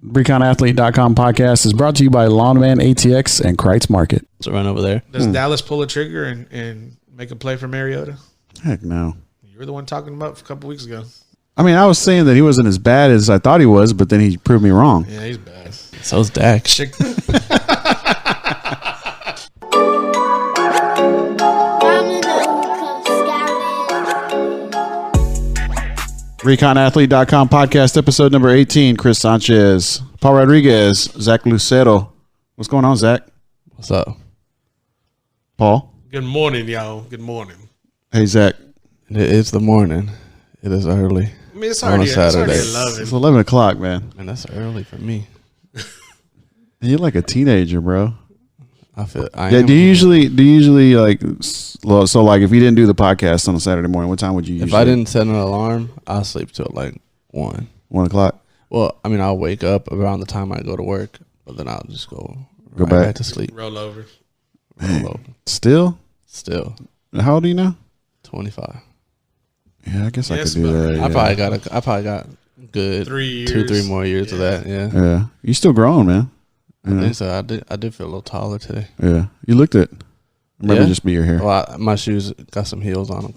ReconAthlete.com podcast is brought to you by Lawnman ATX and Kreitz Market. So run over there. Does Dallas pull a trigger and make a play for Mariota? Heck no. You were the one talking about a couple weeks ago. I mean, I was saying that he wasn't as bad as I thought he was, but then he proved me wrong. Yeah, he's bad. So's Dak. ReconAthlete.com podcast episode number 18. Chris Sanchez, Paul Rodriguez, Zach Lucero. What's going on, Zach? What's up? Paul? Good morning, y'all. Good morning. Hey, Zach. It's the morning. It is early. I mean, it's already Saturday. 11. It's 11 o'clock, man. And that's early for me. You're like a teenager, bro. Do you usually like, so like if you didn't do the podcast on a Saturday morning, what time would you usually? If I didn't set an alarm, I'll sleep till like 1. 1 o'clock? Well, I mean, I'll wake up around the time I go to work, but then I'll just go back to sleep. Roll over. Still? How old are you now? 25. Yeah, I guess I could do that. I probably got good 2-3 more years of that. Yeah. You still growing, man. I think so. I did feel a little taller today. Yeah. You looked it. Maybe just be your hair. Well, my shoes got some heels on them.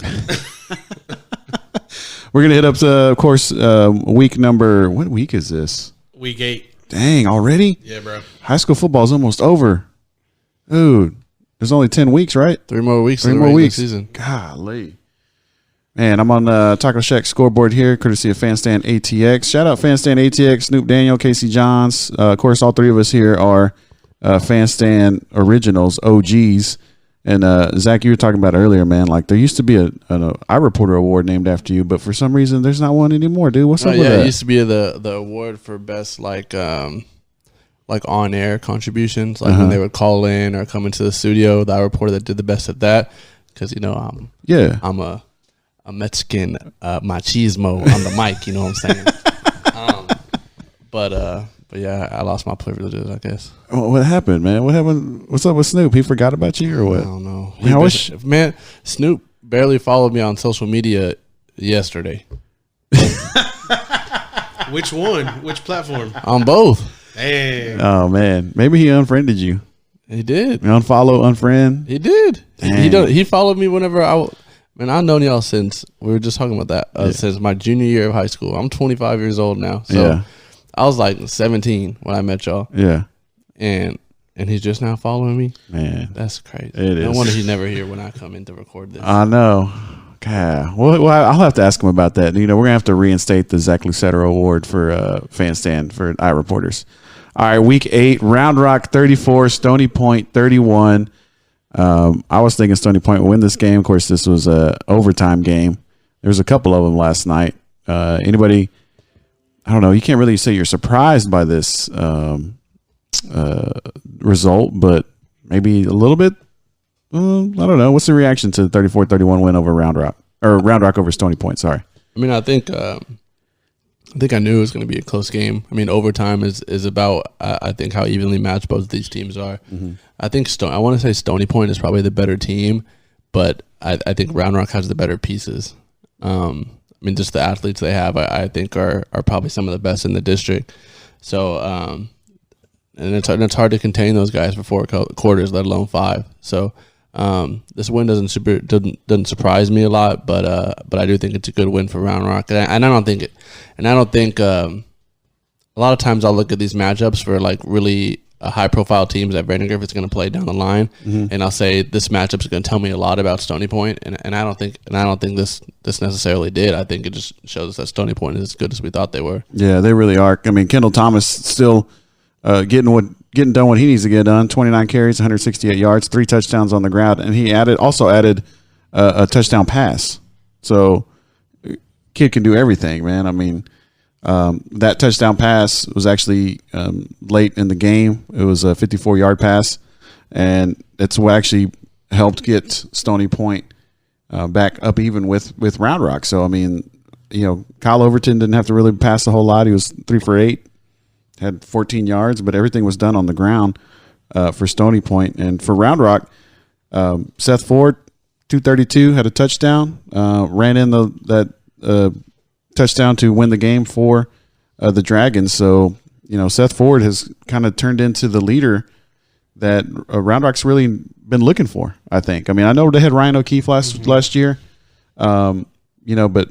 We're going to hit up, of course, week number. What week is this? Week 8. Dang, already? Yeah, bro. High school football is almost over. Dude, there's only 10 weeks, right? 3 more weeks. 3 more weeks. Season. Golly. Man, I'm on Taco Shack scoreboard here, courtesy of FanStand ATX. Shout out FanStand ATX, Snupe, Daniel, Casey Johns. Of course, all 3 of us here are FanStand originals, OGs. And Zach, you were talking about earlier, man. Like there used to be an iReporter award named after you, but for some reason, there's not one anymore, dude. What's up with that? It used to be the award for best like on air contributions, like when they would call in or come into the studio. The iReporter that did the best at that, because I'm a Mexican machismo on the mic, you know what I'm saying? But yeah, I lost my privileges, I guess. What happened, man? What happened? What's up with Snoop? He forgot about you or what? I don't know. Man, Snoop barely followed me on social media yesterday. Which one? Which platform? On both. Damn. Oh, man. Maybe he unfriended you. He did. Unfollow, unfriend? He did. He followed me whenever Man, I've known y'all since we were just talking about that since my junior year of high school. I'm 25 years old now, so I was like 17 when I met y'all. Yeah, and he's just now following me. Man, that's crazy. No wonder he's never here when I come in to record this. I know. God. Well, I'll have to ask him about that. We're gonna have to reinstate the Zach Lucero Award for FanStand for iReporters. All right, week 8, Round Rock 34, Stony Point 31. I was thinking Stony Point would win this game. Of course, this was a overtime game. There was a couple of them last night. Anybody? I don't know. You can't really say you're surprised by this result, but maybe a little bit. I don't know. What's the reaction to the 34-31 win over Round Rock over Stony Point? Sorry. I mean, I think I knew it was going to be a close game. I mean, overtime is about I think how evenly matched both of these teams are. Mm-hmm. I think I want to say Stony Point is probably the better team, but I think Round Rock has the better pieces. I mean, just the athletes they have, I think are probably some of the best in the district. So, and it's hard to contain those guys for 4 quarters, let alone 5. So, this win doesn't surprise me a lot, but I do think it's a good win for Round Rock, and I don't think a lot of times I'll look at these matchups for like really high profile teams that Brandon Griffith's going to play down the line, and I'll say this matchup is going to tell me a lot about Stony Point, and I don't think this necessarily did. I think it just shows us that Stony Point is as good as we thought they were. Yeah, they really are. I mean, Kendall Thomas still getting done what he needs to get done. 29 carries, 168 yards, 3 touchdowns on the ground, and he also added a touchdown pass. So kid can do everything, man. I mean, that touchdown pass was actually late in the game. It was a 54-yard pass, and it's what actually helped get Stony Point back up even with Round Rock. So, I mean, Kyle Overton didn't have to really pass a whole lot. He was 3 for 8, had 14 yards, but everything was done on the ground for Stony Point. And for Round Rock, Seth Ford, 232, had a touchdown, ran in that touchdown to win the game for the Dragons. So Seth Ford has kind of turned into the leader that Round Rock's really been looking for, I think. I mean, I know they had Ryan O'Keefe last year, but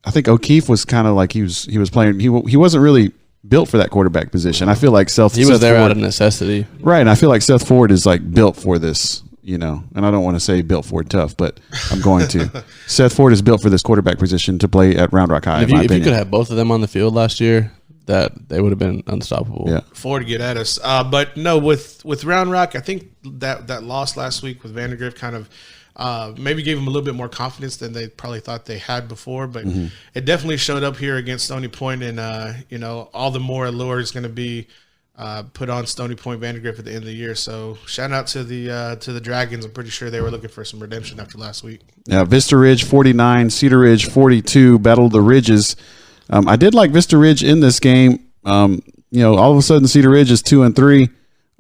I think O'Keefe was kind of like he was playing. He wasn't really built for that quarterback position. I feel like Seth there Ford, out of necessity. right? And I feel like Seth Ford is like built for this, and I don't want to say built for tough, but I'm going to. Seth Ford is built for this quarterback position to play at Round Rock High. If you could have both of them on the field last year, that they would have been unstoppable. Yeah. Ford to get at us. But no, with Round Rock, I think that loss last week with Vandergrift kind of maybe gave them a little bit more confidence than they probably thought they had before. But it definitely showed up here against Stony Point, and all the more allure is going to be put on Stony Point Vandergrift at the end of the year. So shout out to the Dragons. I'm pretty sure they were looking for some redemption after last week. Yeah, Vista RIdge 49, Cedar Ridge 42, battled the Ridges. I did like Vista RIdge in this game. All of a sudden Cedar Ridge is 2-3,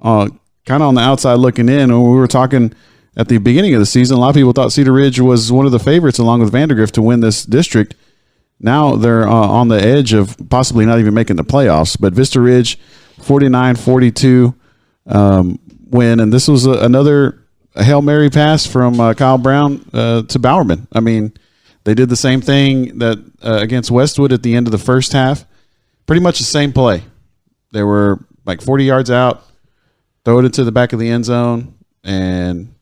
kind of on the outside looking in. When we were talking at the beginning of the season, a lot of people thought Cedar Ridge was one of the favorites along with Vandergrift to win this district. Now they're on the edge of possibly not even making the playoffs. But Vista RIdge 49-42 win, and this was another Hail Mary pass from Kyle Brown to Bowerman. I mean, they did the same thing that against Westwood at the end of the first half. Pretty much the same play. They were like 40 yards out, throw it into the back of the end zone, and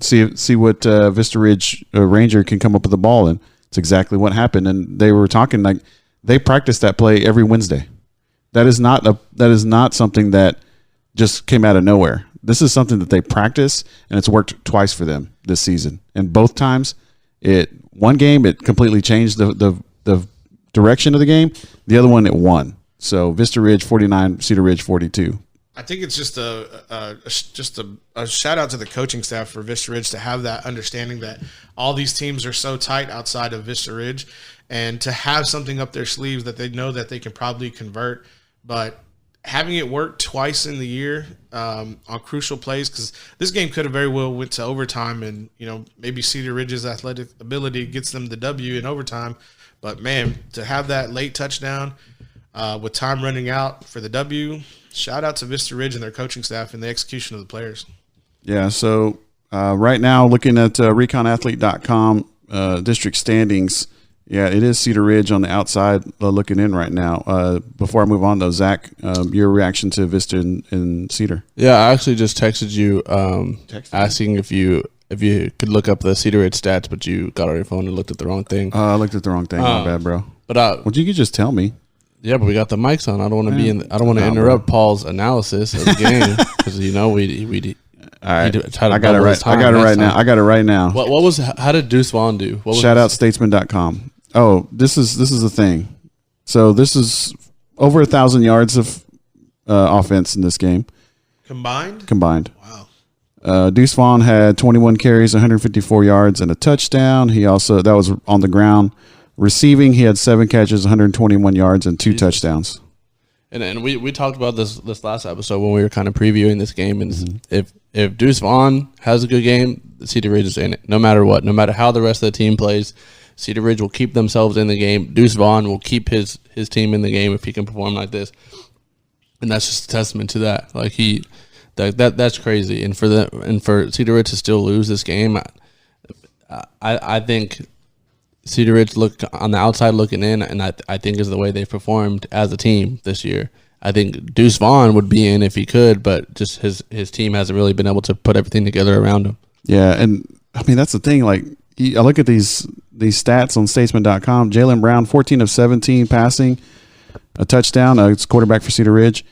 see what Vista RIdge Ranger can come up with the ball. And it's exactly what happened. And they were talking like they practice that play every Wednesday. That is not something that just came out of nowhere. This is something that they practice, and it's worked twice for them this season. And both times, one game it completely changed the direction of the game. The other one it won. So Vista RIdge 49, Cedar Ridge 42. I think it's just a shout out to the coaching staff for Vista RIdge to have that understanding that all these teams are so tight outside of Vista RIdge, and to have something up their sleeves that they know that they can probably convert. But having it work twice in the year on crucial plays, because this game could have very well went to overtime, and maybe Cedar Ridge's athletic ability gets them the W in overtime. But man, to have that late touchdown with time running out for the W, shout out to Vista RIdge and their coaching staff and the execution of the players. Yeah. So right now, looking at ReconAthlete.com district standings. Yeah, it is Cedar Ridge on the outside looking in right now. Before I move on, though, Zach, your reaction to Vista and Cedar? Yeah, I actually just texted you asking if you could look up the Cedar Ridge stats, but you got on your phone and looked at the wrong thing. I looked at the wrong thing. My bad, bro. But well, you could just tell me. Yeah, but we got the mics on. I don't want to I don't want to interrupt Paul's analysis of the game because we. All right, I got it right. I got it right now. How did Deuce Vaughn do? Shout out statesman.com. Oh, this is the thing. So this is over 1,000 yards of offense in this game. Combined. Wow. Deuce Vaughn had 21 carries, 154 yards, and a touchdown. That was on the ground. Receiving, he had 7 catches, 121 yards, and 2 touchdowns. And we talked about this last episode when we were kind of previewing this game. And if Deuce Vaughn has a good game, Cedar Ridge is in it. No matter what, no matter how the rest of the team plays, Cedar Ridge will keep themselves in the game. Deuce Vaughn will keep his team in the game if he can perform like this. And that's just a testament to that. Like that's crazy. And for Cedar Ridge to still lose this game, I think Cedar Ridge looked on the outside looking in, and I think is the way they've performed as a team this year. I think Deuce Vaughn would be in if he could, but just his team hasn't really been able to put everything together around him. Yeah, and I mean that's the thing. Like I look at these stats on Statesman.com. Jalen Brown, 14 of 17 passing, a touchdown. It's quarterback for Cedar Ridge.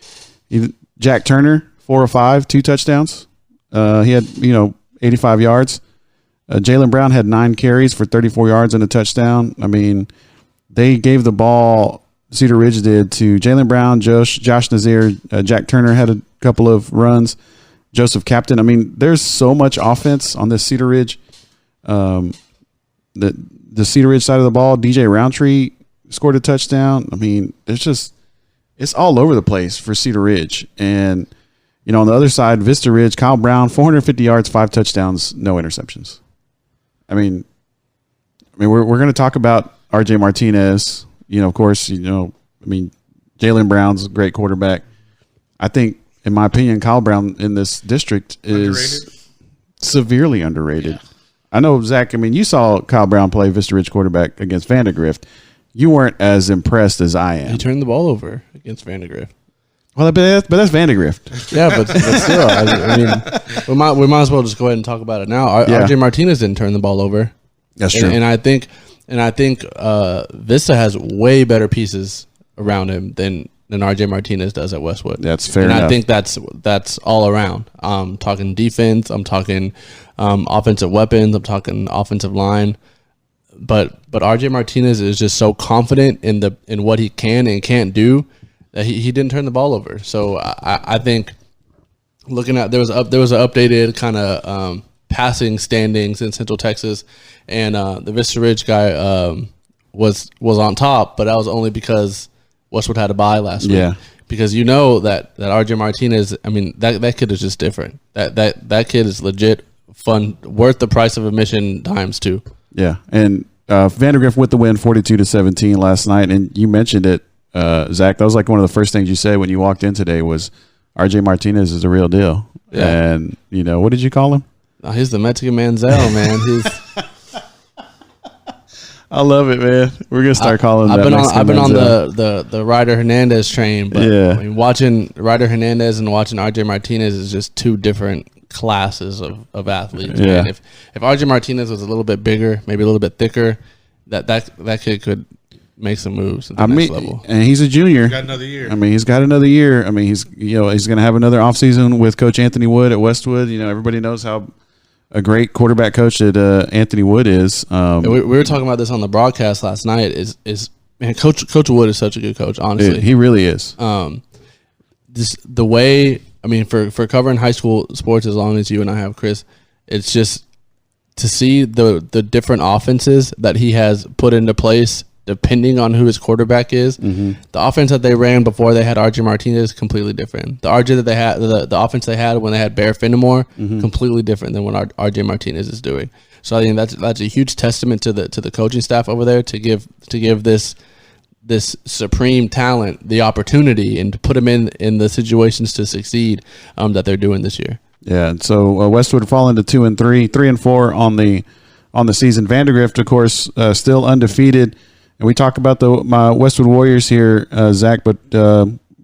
Jack Turner, 4 of 5, 2 touchdowns. He had 85 yards. Jalen Brown had 9 carries for 34 yards and a touchdown. I mean, they gave the ball, Cedar Ridge did, to Jalen Brown, Josh Nazir, Jack Turner had a couple of runs, Joseph Captain. I mean, there's so much offense on this Cedar Ridge. The Cedar Ridge side of the ball, DJ Roundtree scored a touchdown. I mean, it's all over the place for Cedar Ridge. And, on the other side, Vista Ridge, Kyle Brown, 450 yards, 5 touchdowns, no interceptions. I mean, we're going to talk about RJ Martinez. Of course, I mean, Jaylen Brown's a great quarterback. I think, in my opinion, Kyle Brown in this district is severely underrated. Yeah. I know, Zach, I mean, you saw Kyle Brown play Vista RIdge quarterback against Vandegrift. You weren't as impressed as I am. He turned the ball over against Vandegrift. Well, but that's Vandegrift. Yeah, but still, I mean, we might as well just go ahead and talk about it now. RJ Martinez didn't turn the ball over. That's true. And I think Vista has way better pieces around him than RJ Martinez does at Westwood. That's fair enough. I think that's all around. I'm talking defense. I'm talking offensive weapons. I'm talking offensive line. But RJ Martinez is just so confident in what he can and can't do that he didn't turn the ball over. So I think looking at there was an updated kind of passing standings in Central Texas, and the Vista RIdge guy was on top, but that was only because Westwood had a bye last week. Yeah. Because you know that RJ Martinez, I mean, that kid is just different. That kid is legit fun, worth the price of admission times 2. Yeah, and Vandegrift with the win, 42-17 last night, and you mentioned it, Zach. That was like one of the first things you said when you walked in today was RJ Martinez is the real deal. Yeah. And what did you call him? Oh, he's the Mexican Manziel, man. I love it, man. We're gonna start calling. I've been on the Ryder Hernandez train, but I mean, watching Ryder Hernandez and watching RJ Martinez is just two different classes of athletes. Yeah. Man. If RJ Martinez was a little bit bigger, maybe a little bit thicker, that kid could make some moves at the next level. And he's a junior. He's got another year. I mean, he's got another year. I mean, he's going to have another offseason with Coach Anthony Wood at Westwood. Everybody knows how a great quarterback coach that Anthony Wood is. We were talking about this on the broadcast last night. Man, Coach Wood is such a good coach. Honestly, he really is. The way, I mean, for covering high school sports as long as you and I have, Chris, it's just to see the different offenses that he has put into place depending on who his quarterback is. Mm-hmm. The offense that they ran before they had RJ Martinez, completely different. The RJ that they had, the offense they had when they had Bear Fenimore, completely different than what RJ Martinez is doing. So I think that's a huge testament to the coaching staff over there to give this supreme talent the opportunity and to put them in the situations to succeed that they're doing this year. Yeah, and so Westwood fall into 2-3, 3-4 on the season. Vandegrift, of course, still undefeated. And we talk about my Westwood Warriors here, Zach, but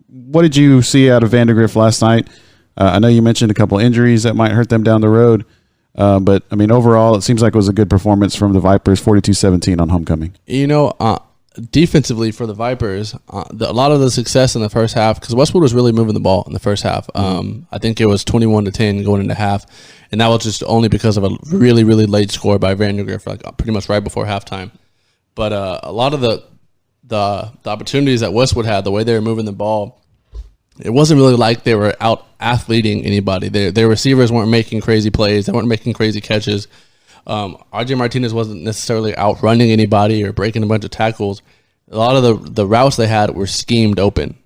what did you see out of Vandegrift last night? I know you mentioned a couple injuries that might hurt them down the road. But, I mean, overall, it seems like it was a good performance from the Vipers, 42-17 on homecoming. Defensively for the Vipers, a lot of the success in the first half, because Westwood was really moving the ball in the first half. I think it was 21-10 going into half, and that was just only because of a really, really late score by Vandegrift, like pretty much right before halftime. But a lot of the opportunities that Westwood had, the way they were moving the ball, it wasn't really like they were out athleting anybody. Their receivers weren't making crazy plays. They weren't making crazy catches. RJ Martinez wasn't necessarily outrunning anybody or breaking a bunch of tackles. A lot of the routes they had were schemed open.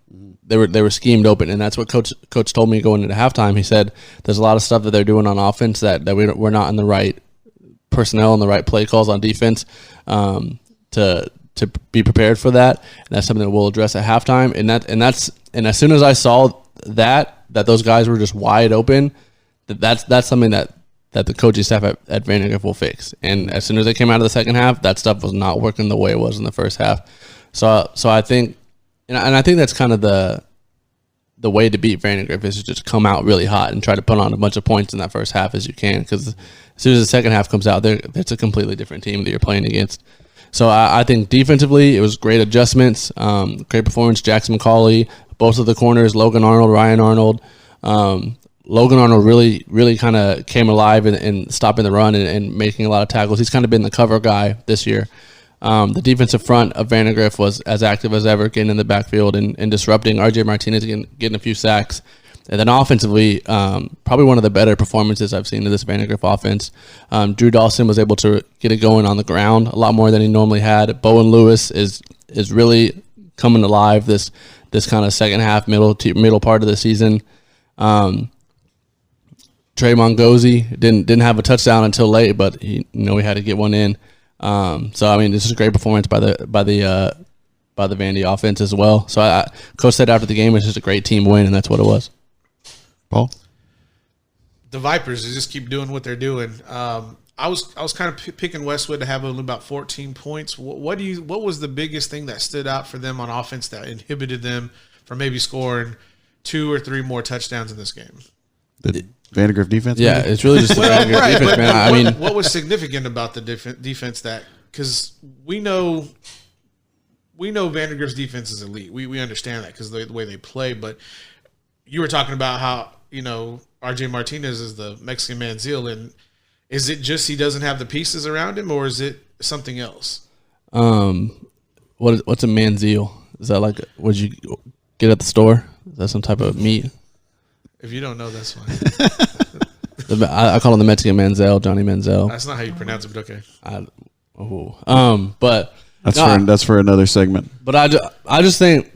They were schemed open, and that's what coach told me going into halftime. He said there's a lot of stuff that they're doing on offense that we're not in the right personnel and the right play calls on defense to be prepared for that. And that's something that we'll address at halftime. And as soon as I saw that those guys were just wide open, that's something that the coaching staff at Vandegrift will fix. And as soon as they came out of the second half, that stuff was not working the way it was in the first half. So I think, and I think that's kind of the way to beat Vandegrift is to just come out really hot and try to put on a bunch of points in that first half as you can. Because as soon as the second half comes out, it's a completely different team that you're playing against. So I think defensively, it was great adjustments, great performance. Jackson McCauley, both of the corners, Logan Arnold, Ryan Arnold. Logan Arnold really, really kind of came alive in stopping the run and making a lot of tackles. He's kind of been the cover guy this year. The defensive front of Vandegrift was as active as ever, getting in the backfield and disrupting. RJ Martinez getting a few sacks. And then offensively, probably one of the better performances I've seen in this Vandegrift offense. Drew Dawson was able to get it going on the ground a lot more than he normally had. Bowen Lewis is really coming alive this kind of second half, middle part of the season. Trey Mongozi didn't have a touchdown until late, but he had to get one in. So I mean, this is a great performance by the by the Vandy offense as well. So Coach said after the game, it's just a great team win, and that's what it was. Paul? The Vipers, they just keep doing what they're doing. I was kind of picking Westwood to have only about 14 points. What was the biggest thing that stood out for them on offense that inhibited them from maybe scoring 2 or 3 more touchdowns in this game? The Vandegrift defense? Yeah, maybe? it's really just the Vandegrift defense, man. I mean, what was significant about the defense that – because we know Vandegrift's defense is elite. We understand that because the way they play. But you were talking about how, R.J. Martinez is the Mexican Manziel, and is it just he doesn't have the pieces around him, or is it something else? What's a Manziel? Is that like what you get at the store? Is that some type of meat? If you don't know, that's fine. I call him the Mexican Manziel, Johnny Manziel. That's not how you pronounce it, but okay. But that's for another segment. But I just think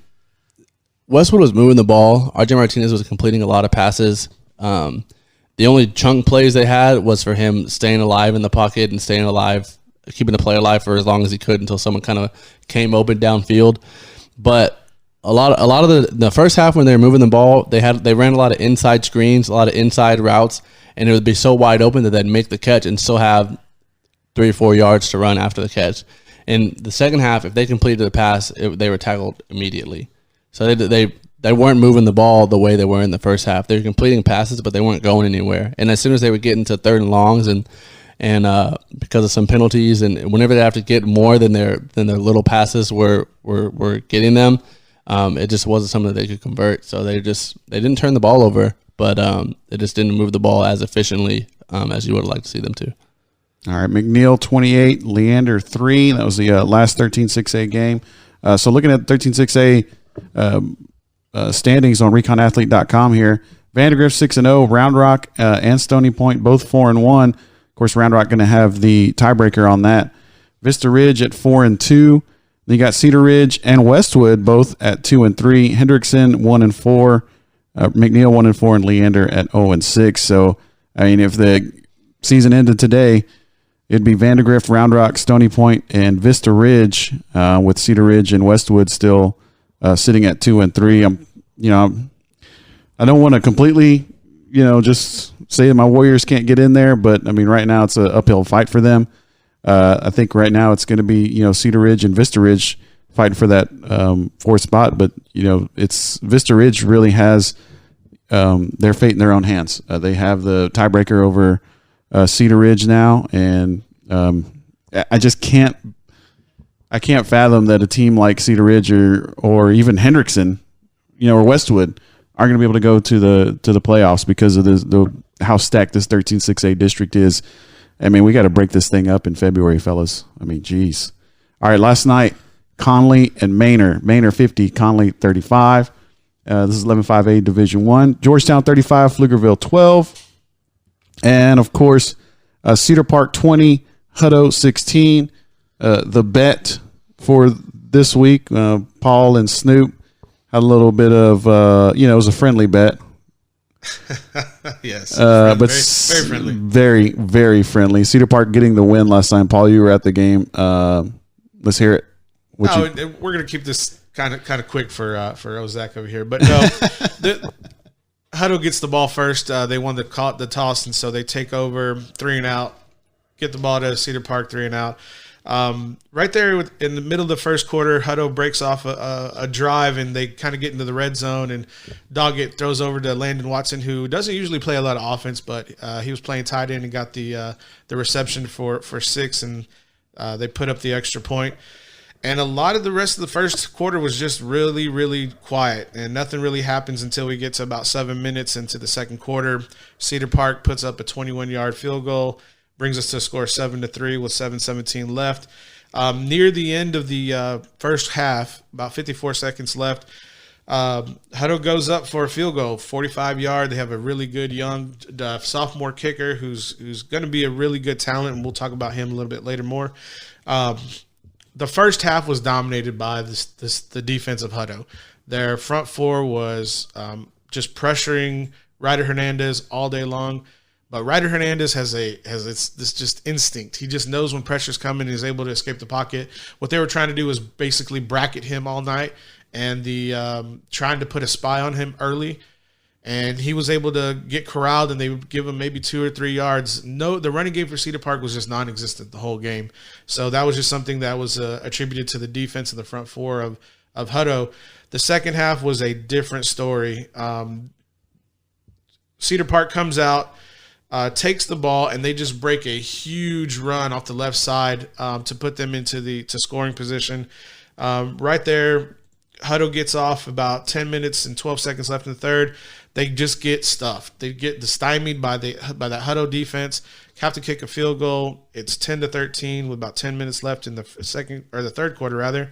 Westwood was moving the ball. RJ Martinez was completing a lot of passes. The only chunk plays they had was for him staying alive in the pocket and staying alive, keeping the play alive for as long as he could until someone kind of came open downfield. But a lot of the first half when they were moving the ball, they ran a lot of inside screens, a lot of inside routes, and it would be so wide open that they'd make the catch and still have 3 or 4 yards to run after the catch. In the second half, if they completed the pass, they were tackled immediately. So they weren't moving the ball the way they were in the first half. They were completing passes, but they weren't going anywhere. And as soon as they would get into 3rd and longs and because of some penalties, and whenever they have to get more than their little passes were getting them, it just wasn't something that they could convert. So they didn't turn the ball over, but they just didn't move the ball as efficiently as you would like to see them to. All right, McNeil 28, Leander 3. That was the last 13-6A game. So looking at 13-6A standings on ReconAthlete.com here, Vandegrift 6-0, Round Rock and Stony Point both 4-1. Of course, Round Rock going to have the tiebreaker on that. Vista Ridge at 4-2. Then you got Cedar Ridge and Westwood both at 2-3. Hendrickson 1-4. McNeil 1-4, and Leander at 0-6. So I mean, if the season ended today, it'd be Vandegrift, Round Rock, Stony Point, and Vista Ridge, with Cedar Ridge and Westwood still sitting at 2-3. I don't want to completely, just say that my Warriors can't get in there, but I mean, right now it's an uphill fight for them. I think right now it's going to be, Cedar Ridge and Vista Ridge fighting for that 4th spot, but it's Vista Ridge really has their fate in their own hands. They have the tiebreaker over Cedar Ridge now, and I just can't fathom that a team like Cedar Ridge or even Hendrickson, or Westwood aren't going to be able to go to the playoffs because of the how stacked this 13-6A district is. I mean, we got to break this thing up in February, fellas. I mean, geez. All right, last night, Conley and Manor. Manor 50, Conley 35. This is 11-5A Division 1. Georgetown 35, Pflugerville 12. And, of course, Cedar Park 20, Hutto 16. The bet for this week, Paul and Snupe had a little bit of, it was a friendly bet. Yes. But very friendly. Very, very friendly. Cedar Park getting the win last time. Paul, you were at the game. Let's hear it. We're going to keep this kind of quick for Ozak over here. But no, Hutto gets the ball first. They won the toss, and so they take over 3 and out, get the ball to Cedar Park 3 and out. Right there in the middle of the first quarter, Hutto breaks off a drive, and they kind of get into the red zone, and Doggett throws over to Landon Watson, who doesn't usually play a lot of offense, but he was playing tight end and got the reception for 6, and they put up the extra point. And a lot of the rest of the first quarter was just really, really quiet, and nothing really happens until we get to about 7 minutes into the second quarter. Cedar Park puts up a 21-yard field goal, brings us to a score 7-3 with 7:17 left. Near the end of the first half, about 54 seconds left, Hutto goes up for a field goal, 45-yard. They have a really good young sophomore kicker who's going to be a really good talent, and we'll talk about him a little bit later more. The first half was dominated by the defense of Hutto. Their front four was just pressuring Ryder Hernandez all day long. But Ryder Hernandez has this just instinct. He just knows when pressure's coming and is able to escape the pocket. What they were trying to do was basically bracket him all night and trying to put a spy on him early. And he was able to get corralled, and they would give him maybe 2 or 3 yards. No, the running game for Cedar Park was just non-existent the whole game. So that was just something that was attributed to the defense in the front four of Hutto. The second half was a different story. Cedar Park comes out, takes the ball, and they just break a huge run off the left side to put them into scoring position. Right there, Hutto gets off about 10 minutes and 12 seconds left in the third. They just get stuffed. They get stymied by that Hutto defense. Have to kick a field goal. It's 10-13 with about 10 minutes left in the third quarter rather.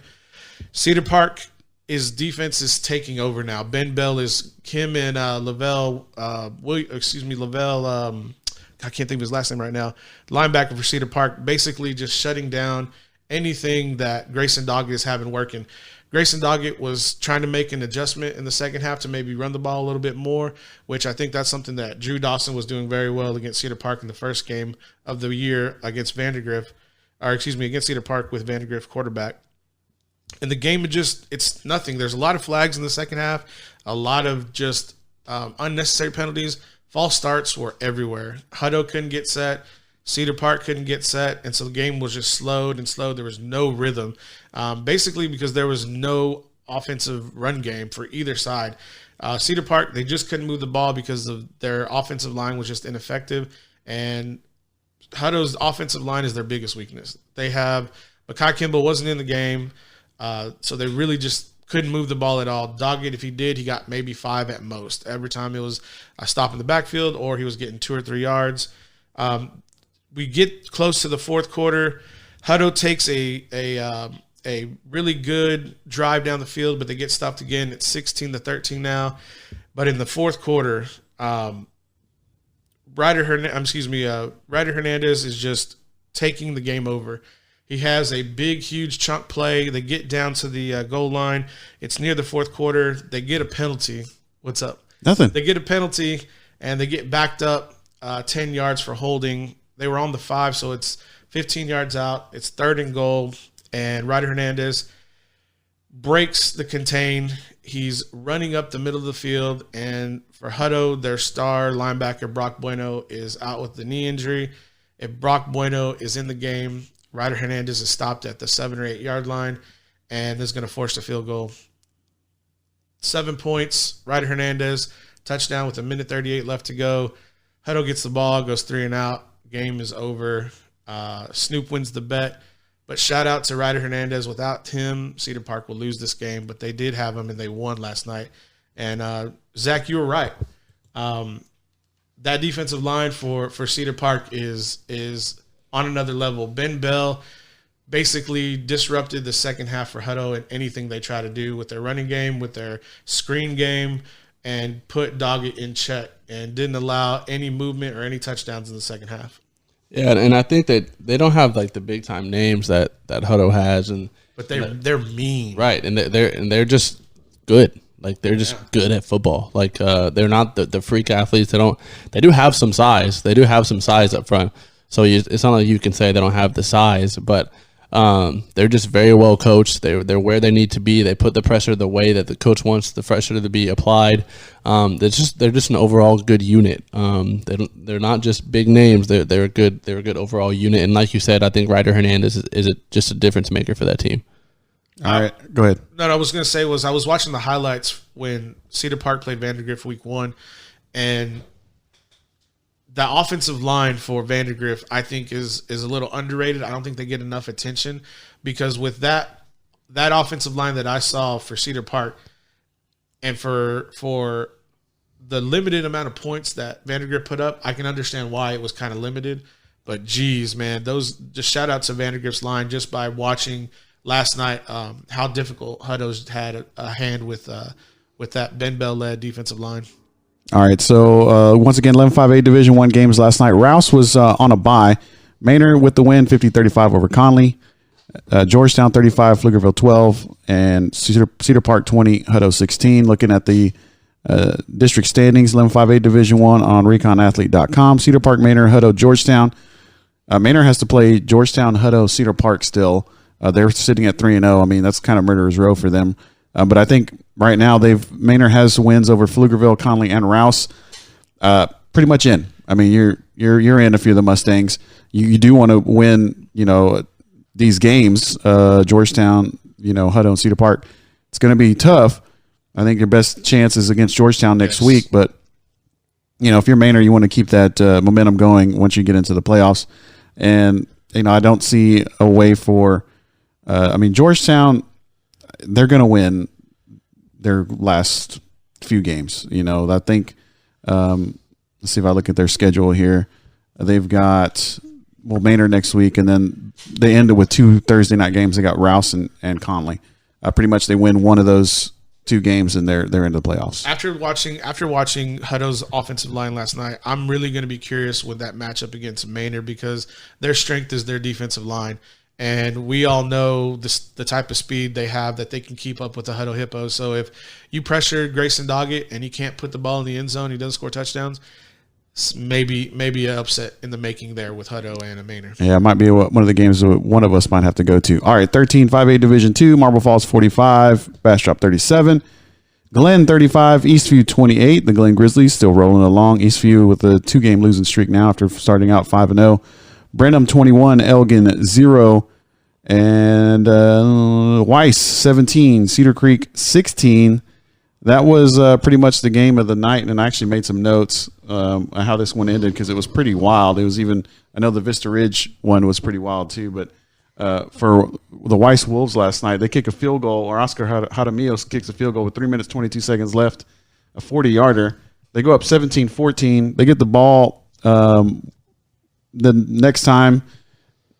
Cedar Park, his defense is taking over now. Ben Bell is him and Lavelle. I can't think of his last name right now. Linebacker for Cedar Park, basically just shutting down anything that Grayson Doggett is having working. Grayson Doggett was trying to make an adjustment in the second half to maybe run the ball a little bit more, which I think that's something that Drew Dawson was doing very well against Cedar Park in the first game of the year against against Cedar Park with Vandegrift quarterback. And the game it's nothing. There's a lot of flags in the second half, a lot of just unnecessary penalties. False starts were everywhere. Hutto couldn't get set. Cedar Park couldn't get set, and so the game was just slowed. There was no rhythm, basically because there was no offensive run game for either side. Cedar Park, they just couldn't move the ball because of their offensive line was just ineffective, and Hutto's offensive line is their biggest weakness. They have Makai Kimball wasn't in the game, so they really just couldn't move the ball at all. Doggett, if he did, he got maybe 5 at most. Every time it was a stop in the backfield or he was getting 2 or 3 yards. We get close to the fourth quarter. Hutto takes a really good drive down the field, but they get stopped again. It's 16-13 now. But in the fourth quarter, Ryder Hernandez is just taking the game over. He has a big, huge chunk play. They get down to the goal line. It's near the fourth quarter. They get a penalty. What's up? Nothing. They get a penalty, and they get backed up 10 yards for holding. They were on the 5, so it's 15 yards out. It's 3rd and goal, and Ryder Hernandez breaks the contain. He's running up the middle of the field, and for Hutto, their star linebacker, Brock Bueno, is out with the knee injury. If Brock Bueno is in the game, Ryder Hernandez is stopped at the 7 or 8 yard line, and is going to force the field goal. 7 points, Ryder Hernandez, touchdown with 1:38 left to go. Hutto gets the ball, goes 3 and out. Game is over. Snupe wins the bet. But shout out to Ryder Hernandez. Without him, Cedar Park will lose this game. But they did have him, and they won last night. And, Zach, you were right. That defensive line for Cedar Park is on another level. Ben Bell basically disrupted the second half for Hutto and anything they try to do with their running game, with their screen game, and put Doggett in check and didn't allow any movement or any touchdowns in the second half. Yeah, and I think that they don't have like the big time names that Hutto has, but they're mean, right? And they're just good. Like they're just good at football. Like they're not the freak athletes. They do have some size. They do have some size up front. So it's not like you can say they don't have the size, but they're just very well coached. They're where they need to be. They put the pressure the way that the coach wants the pressure to be applied. They're just an overall good unit. They're not just big names. They're a good overall unit. And like you said, I think Ryder Hernandez is just a difference maker for that team. All right, go ahead. No, what I was going to say was I was watching the highlights when Cedar Park played Vandegrift week 1, and the offensive line for Vandegrift, I think, is a little underrated. I don't think they get enough attention because with that offensive line that I saw for Cedar Park and for the limited amount of points that Vandegrift put up, I can understand why it was kind of limited. But, geez, man, just shout out to Vandegrift's line just by watching last night how difficult Hutto's had a hand with that Ben Bell-led defensive line. All right, so once again, 11-5A Division I games last night. Rouse was on a bye. Manor with the win, 50-35 over Conley. Georgetown 35, Pflugerville 12, and Cedar Park 20, Hutto 16. Looking at the District standings, 11-5A Division 1 on ReconAthlete.com. Cedar Park, Manor, Hutto, Georgetown. Manor has to play Georgetown, Hutto, Cedar Park still. They're sitting at 3-0. I mean, that's kind of murderer's row for them. But I think right now Manor has wins over Pflugerville, Conley, and Rouse. Pretty much in. I mean, you're in if you're the Mustangs. You do want to win, these games. Georgetown, Hutto, and Cedar Park. It's going to be tough. I think your best chance is against Georgetown next week. But if you're Manor, you want to keep that momentum going once you get into the playoffs. And I don't see a way for. Georgetown, they're going to win their last few games. I think. Let's see if I look at their schedule here. They've got Manor next week, and then they end it with 2 Thursday night games. They got Rouse and Conley. Pretty much, they win one of those 2 games, and they're into the playoffs. After watching Hutto's offensive line last night, I'm really going to be curious with that matchup against Manor because their strength is their defensive line. And we all know the type of speed they have that they can keep up with the Hutto Hippos. So if you pressure Grayson Doggett and he can't put the ball in the end zone, he doesn't score touchdowns, maybe an upset in the making there with Hutto and a Manor. Yeah, it might be one of the games that one of us might have to go to. All right, 13-5A Division 2, Marble Falls 45, Bastrop 37, Glen 35, Eastview 28. The Glen Grizzlies still rolling along. Eastview with a 2-game losing streak now after starting out 5-0. Brenham 21, Elgin 0, and Weiss 17, Cedar Creek 16. That was pretty much the game of the night, and I actually made some notes on how this one ended because it was pretty wild. It was even – I know the Vista Ridge one was pretty wild too, but for the Weiss Wolves last night, they kick a field goal, or Oscar Jaramillo kicks a field goal with 3 minutes, 22 seconds left, a 40-yarder. They go up 17-14. They get the ball the next time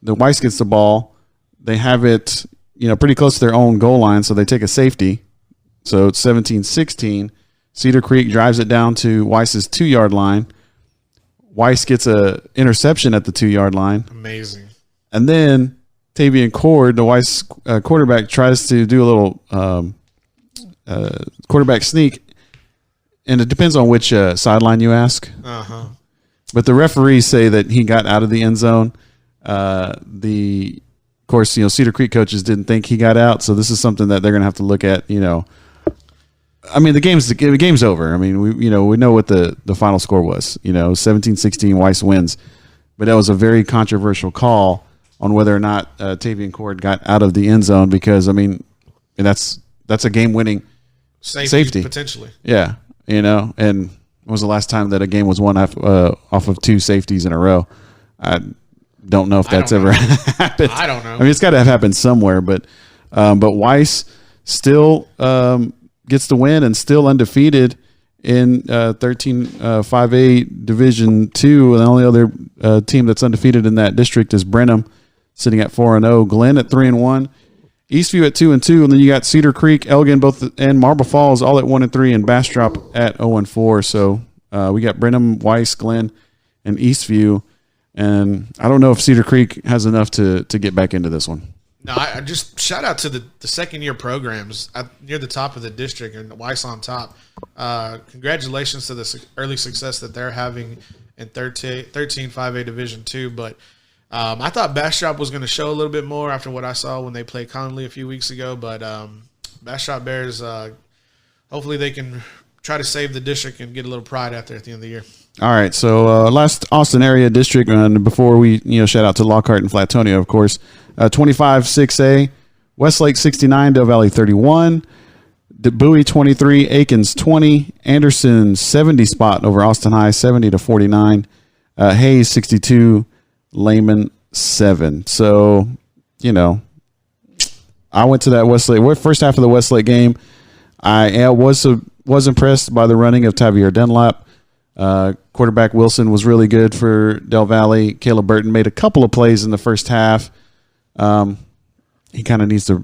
the Weiss gets the ball, they have it, pretty close to their own goal line, so they take a safety. So it's 17-16. Cedar Creek drives it down to Weiss's 2-yard line. Weiss gets a interception at the 2-yard line. Amazing. And then Tavian Cord, the Weiss quarterback, tries to do a little quarterback sneak, and it depends on which sideline you ask. Uh-huh. But the referees say that he got out of the end zone. Of course, Cedar Creek coaches didn't think he got out, so this is something that they're going to have to look at. The game's over. I mean, we know what the final score was. 17-16, Weiss wins, but that was a very controversial call on whether or not Tavian Cord got out of the end zone because that's a game-winning safety potentially. Yeah, and. When was the last time that a game was won off of 2 safeties in a row? I don't know if that's ever happened. I don't know. I mean, it's got to have happened somewhere, but Weiss still gets the win and still undefeated in 13-5A Division 2. And the only other team that's undefeated in that district is Brenham, sitting at 4-0. Glen at 3-1. Eastview at 2-2, and then you got Cedar Creek, Elgin, and Marble Falls all at 1-3, and Bastrop at 0-4. So we got Brenham, Weiss, Glen, and Eastview, and I don't know if Cedar Creek has enough to get back into this one. No, I just shout out to the second-year programs near the top of the district and Weiss on top. Congratulations to the early success that they're having in 13-5A Division 2, but I thought Bastrop was going to show a little bit more after what I saw when they played Conley a few weeks ago, but Bastrop Bears, hopefully they can try to save the district and get a little pride out there at the end of the year. All right, so last Austin area district, and before we shout out to Lockhart and Flatonia, of course, 25-6A, Westlake 69, Del Valley 31, Bowie 23, Aikens 20, Anderson 70 spot over Austin High 70-49, Hayes 62, Lehman 7. So, I went to that Westlake first half of the Westlake game. I was impressed by the running of Tavier Dunlap. Quarterback Wilson was really good for Del Valley. Caleb Burton made a couple of plays in the first half. He kind of needs to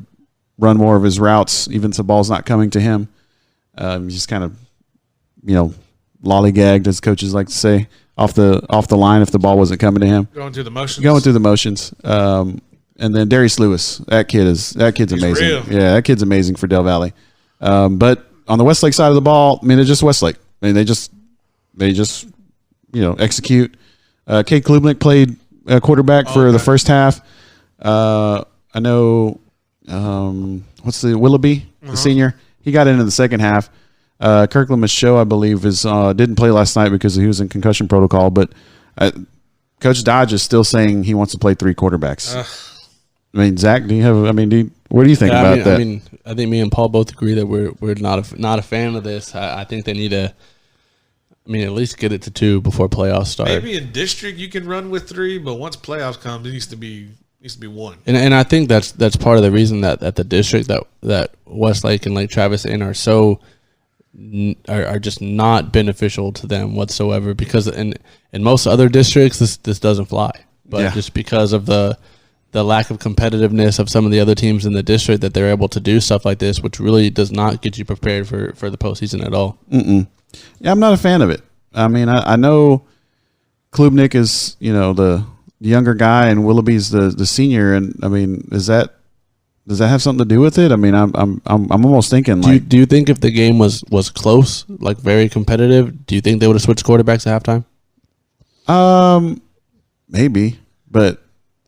run more of his routes, even if the ball's not coming to him. Just kind of, lollygagged, as coaches like to say, off the line if the ball wasn't coming to him. Going through the motions. And then Darius Lewis, that kid's amazing. Real. Yeah, that kid's amazing for Del Valley. But on the Westlake side of the ball, I mean, it's just Westlake. I mean, they just execute. Cade Klubnik played quarterback for the first half. I know what's the Willoughby, the senior. He got into the second half. Kirkland Michaud, I believe, didn't play last night because he was in concussion protocol. But Coach Dodge is still saying he wants to play 3 quarterbacks. I mean, Zach, do you have? I mean, what do you think about that? I mean, I think me and Paul both agree that we're not a fan of this. I think they need to. I mean, at least get it to 2 before playoffs start. Maybe in district you can run with 3, but once playoffs come, it needs to be 1. And I think that's part of the reason that at the district that Westlake and Lake Travis are just not beneficial to them whatsoever, because in most other districts this doesn't fly, but just because of the lack of competitiveness of some of the other teams in the district, that they're able to do stuff like this, which really does not get you prepared for the postseason at all. Yeah, I'm not a fan of it. I mean, I know Klubnik is the younger guy and Willoughby's the senior, and I mean, does that have something to do with it? I mean, I'm almost thinking do you think if the game was close, like very competitive, do you think they would have switched quarterbacks at halftime? Maybe, but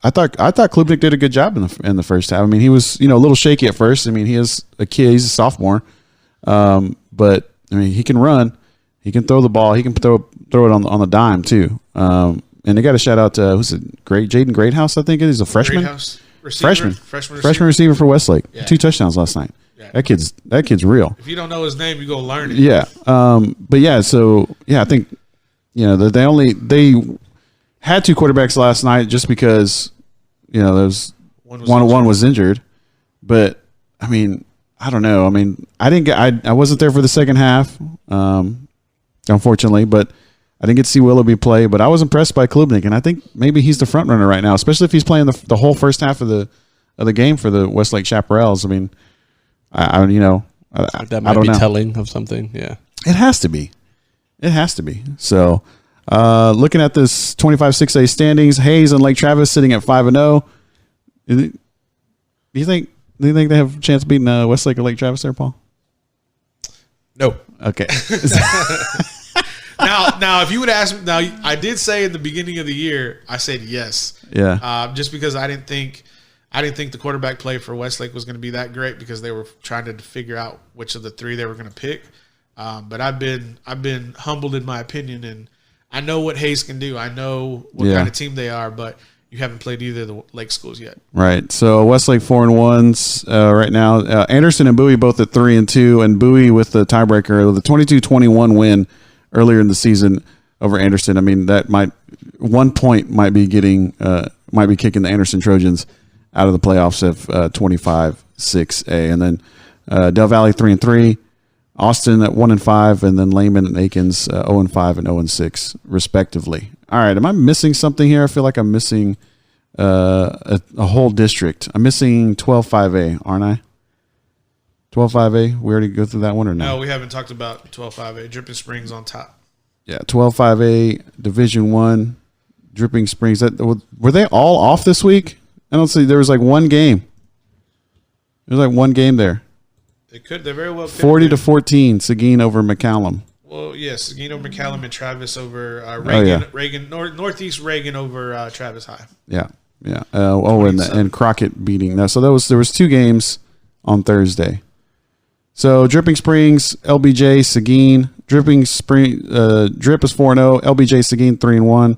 I thought Klubnik did a good job in the first half. I mean, he was a little shaky at first. I mean, he is a kid; he's a sophomore, but I mean, he can run, he can throw the ball, he can throw it on the dime too. And they got a shout out to Jaden Greathouse, I think he's a freshman. Freshman receiver for Westlake. Yeah. 2 touchdowns last night. Yeah. That kid's real. If you don't know his name, you go learn it. Yeah. But yeah, so yeah, I think they had 2 quarterbacks last night just because there's one was injured. But I mean, I don't know. I mean, I wasn't there for the second half, unfortunately, but I didn't get to see Willoughby play. But I was impressed by Klubnik, and I think maybe he's the front runner right now, especially if he's playing the whole first half of the game for the Westlake Chaparrals. I mean, I that might be telling of something. Yeah, it has to be. So, looking at this 25-6A standings, Hayes and Lake Travis sitting at 5-0. Do you think they have a chance of beating Westlake or Lake Travis there, Paul? No. Okay. Now, if you would ask me, I did say in the beginning of the year, I said yes. Yeah. Just because I didn't think the quarterback play for Westlake was going to be that great, because they were trying to figure out which of the 3 they were going to pick. But I've been humbled in my opinion, and I know what Hayes can do. I know what kind of team they are, but you haven't played either of the Lake schools yet. Right. So Westlake 4-1 right now. Anderson and Bowie both at 3-2, and Bowie with the tiebreaker, the 22-21 win earlier in the season over Anderson. I mean, that might 1 point might be kicking the Anderson Trojans out of the playoffs of 25-6A, and then Del Valley 3-3, Austin at 1-5, and then Lehman and Aikens 0-5 and 0-6 respectively. All right, am I missing something here? I feel like I'm missing a whole district. I'm missing 12-5A, aren't I? 12-5A. We already go through that one or no? No, we haven't talked about 12-5A. Dripping Springs on top. Yeah, 12-5A Division 1 Dripping Springs. Were they all off this week? I don't see. There was like one game. There was like one game there. They very well could. 40-14, Seguin over McCallum. Well, yes, Seguin over McCallum and Travis over Reagan. Northeast Reagan over Travis High. Yeah. And Crockett beating. Now, so there was 2 games on Thursday. So Dripping Springs, LBJ, Seguin. Drip is 4-0, LBJ, Seguin 3-1,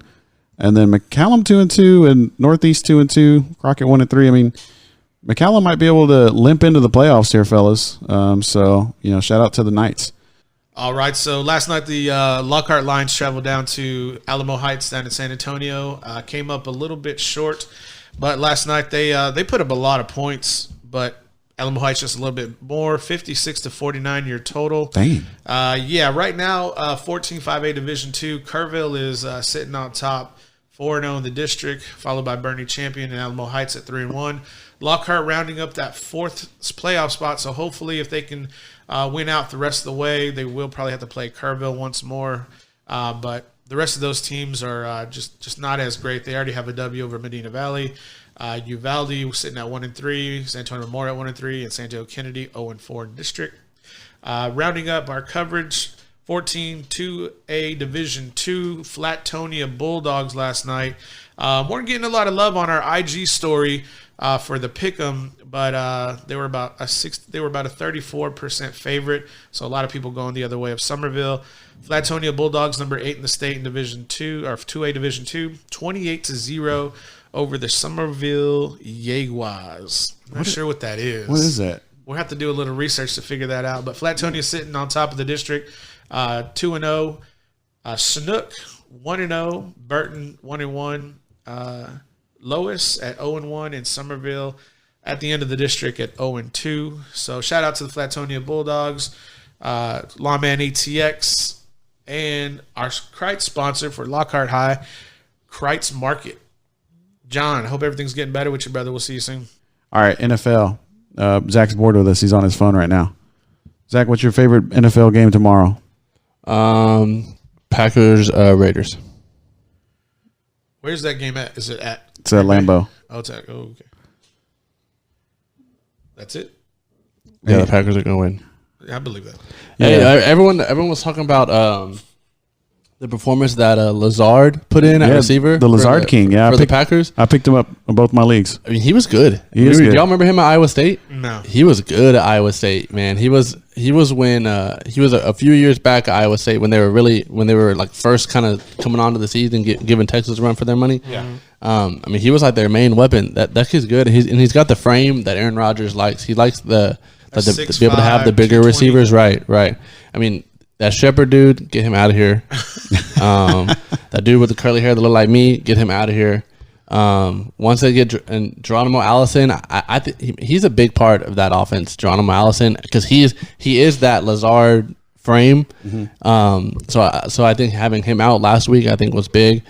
and then McCallum 2-2 and Northeast 2-2, Crockett 1-3. I mean, McCallum might be able to limp into the playoffs here, fellas. So shout out to the Knights. All right, so last night the Lockhart Lions traveled down to Alamo Heights down in San Antonio. Came up a little bit short, but last night they put up a lot of points, but Alamo Heights just a little bit more, 56-49 your total. Dang. Right now, 14-5A Division II, Kerrville is sitting on top, 4-0 in the district, followed by Bernie Champion and Alamo Heights at 3-1. Lockhart rounding up that 4th playoff spot, so hopefully if they can win out the rest of the way, they will probably have to play Kerrville once more. But the rest of those teams are just not as great. They already have a W over Medina Valley. Uvalde sitting at 1-3, San Antonio Memorial at 1-3, and San Diego Kennedy 0-4 in district. Rounding up our coverage, 14-2A Division II Flatonia Bulldogs last night. Weren't getting a lot of love on our IG story for the pick'em, but they were about a 34% favorite. So a lot of people going the other way of Somerville. Flatonia Bulldogs, number 8 in the state in Division 2 or 2A Division 2, 28-0 over the Somerville Jaguars. Not sure what that is. What is that? We'll have to do a little research to figure that out. But Flatonia sitting on top of the district, 2-0. Snupe 1-0. Burton 1-1. Lois at 0-1, and Somerville at the end of the district at 0-2. So shout out to the Flatonia Bulldogs, Lawman ATX, and our Kreitz sponsor for Lockhart High, Kreitz Market. John, I hope everything's getting better with your brother. We'll see you soon. All right, NFL. Zach's bored with us. He's on his phone right now. Zach, what's your favorite NFL game tomorrow? Packers, Raiders. Where's that game at? Is it at? It's at Lambeau. Oh, it's at. Oh, okay. That's it. Yeah, the Packers are going to win. Yeah, I believe that. Hey, everyone was talking about the performance that Lazard put in at receiver. The Lazard King, yeah. For the Packers. I picked him up in both my leagues. I mean, he was good. He was good. Y'all remember him at Iowa State? No. He was good at Iowa State, man. He was when he was a few years back at Iowa State when they were like first kind of coming onto the season, giving Texas a run for their money. Yeah. I mean, he was like their main weapon. That kid's good. He's got the frame that Aaron Rodgers likes. He likes to be able to have the bigger receivers. Right. I mean, that Shepherd dude, get him out of here. That dude with the curly hair that look like me, get him out of here. Once they get Geronimo Allison, I think he's a big part of that offense, Geronimo Allison, because he is that Lazard frame. Mm-hmm. So I think having him out last week, I think was big.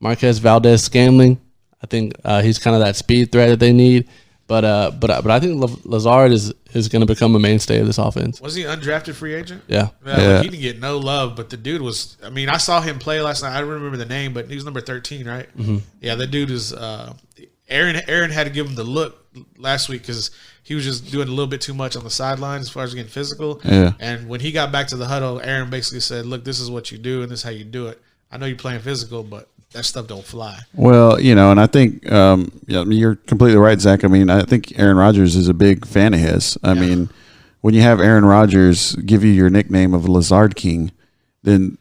Marquez Valdez-Scantling, I think he's kind of that speed threat that they need. But I think Lazard is going to become a mainstay of this offense. Was he undrafted free agent? Yeah. Like he didn't get no love, but the dude was. I mean, I saw him play last night. I don't remember the name, but he was number 13, right? Mm-hmm. Yeah, that dude is. Aaron had to give him the look last week because he was just doing a little bit too much on the sideline as far as getting physical. Yeah. And when he got back to the huddle, Aaron basically said, "Look, this is what you do, and this is how you do it. I know you're playing physical, but." That stuff don't fly. Well, and I think you're completely right, Zach. I mean, I think Aaron Rodgers is a big fan of his. I mean, when you have Aaron Rodgers give you your nickname of Lazard King, then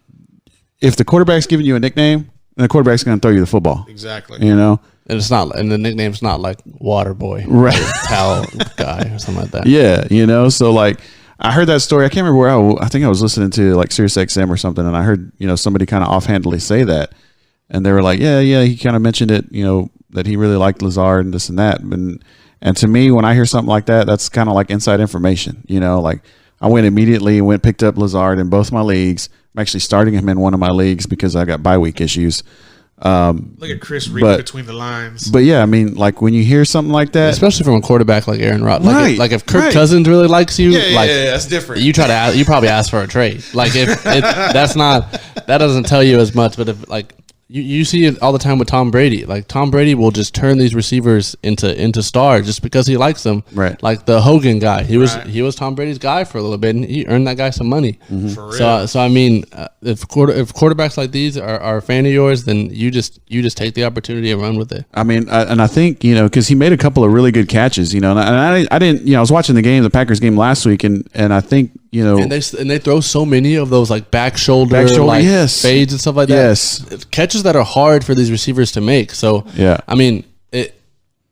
if the quarterback's giving you a nickname, then the quarterback's going to throw you the football. Exactly. And it's not, and the nickname's not like Water Boy, right? Towel guy or something like that. Yeah, so like. I heard that story. I can't remember where I think I was listening to like Sirius XM or something, and I heard somebody kind of offhandedly say that. And they were like, yeah, he kind of mentioned it, that he really liked Lazard and this and that. And to me, when I hear something like that, that's kind of like inside information. Like I went immediately and picked up Lazard in both my leagues. I'm actually starting him in one of my leagues because I got bye week issues. Look at Chris reading between the lines. But yeah, I mean, like when you hear something like that, especially from a quarterback like Aaron Rodgers, like if Kirk Cousins really likes you, that's different. You probably ask for a trade. Like that doesn't tell you as much. But if like. You see it all the time with Tom Brady. Like Tom Brady will just turn these receivers into stars just because he likes them. Right. Like the Hogan guy. He was Tom Brady's guy for a little bit, and he earned that guy some money. Mm-hmm. For real. So I mean, if quarterbacks like these are a fan of yours, then you just take the opportunity and run with it. I mean, and I think because he made a couple of really good catches. And I didn't. I was watching the Packers game last week, and I think. And they throw so many of those like back shoulder fades and stuff like that. Yes, catches that are hard for these receivers to make. So yeah, I mean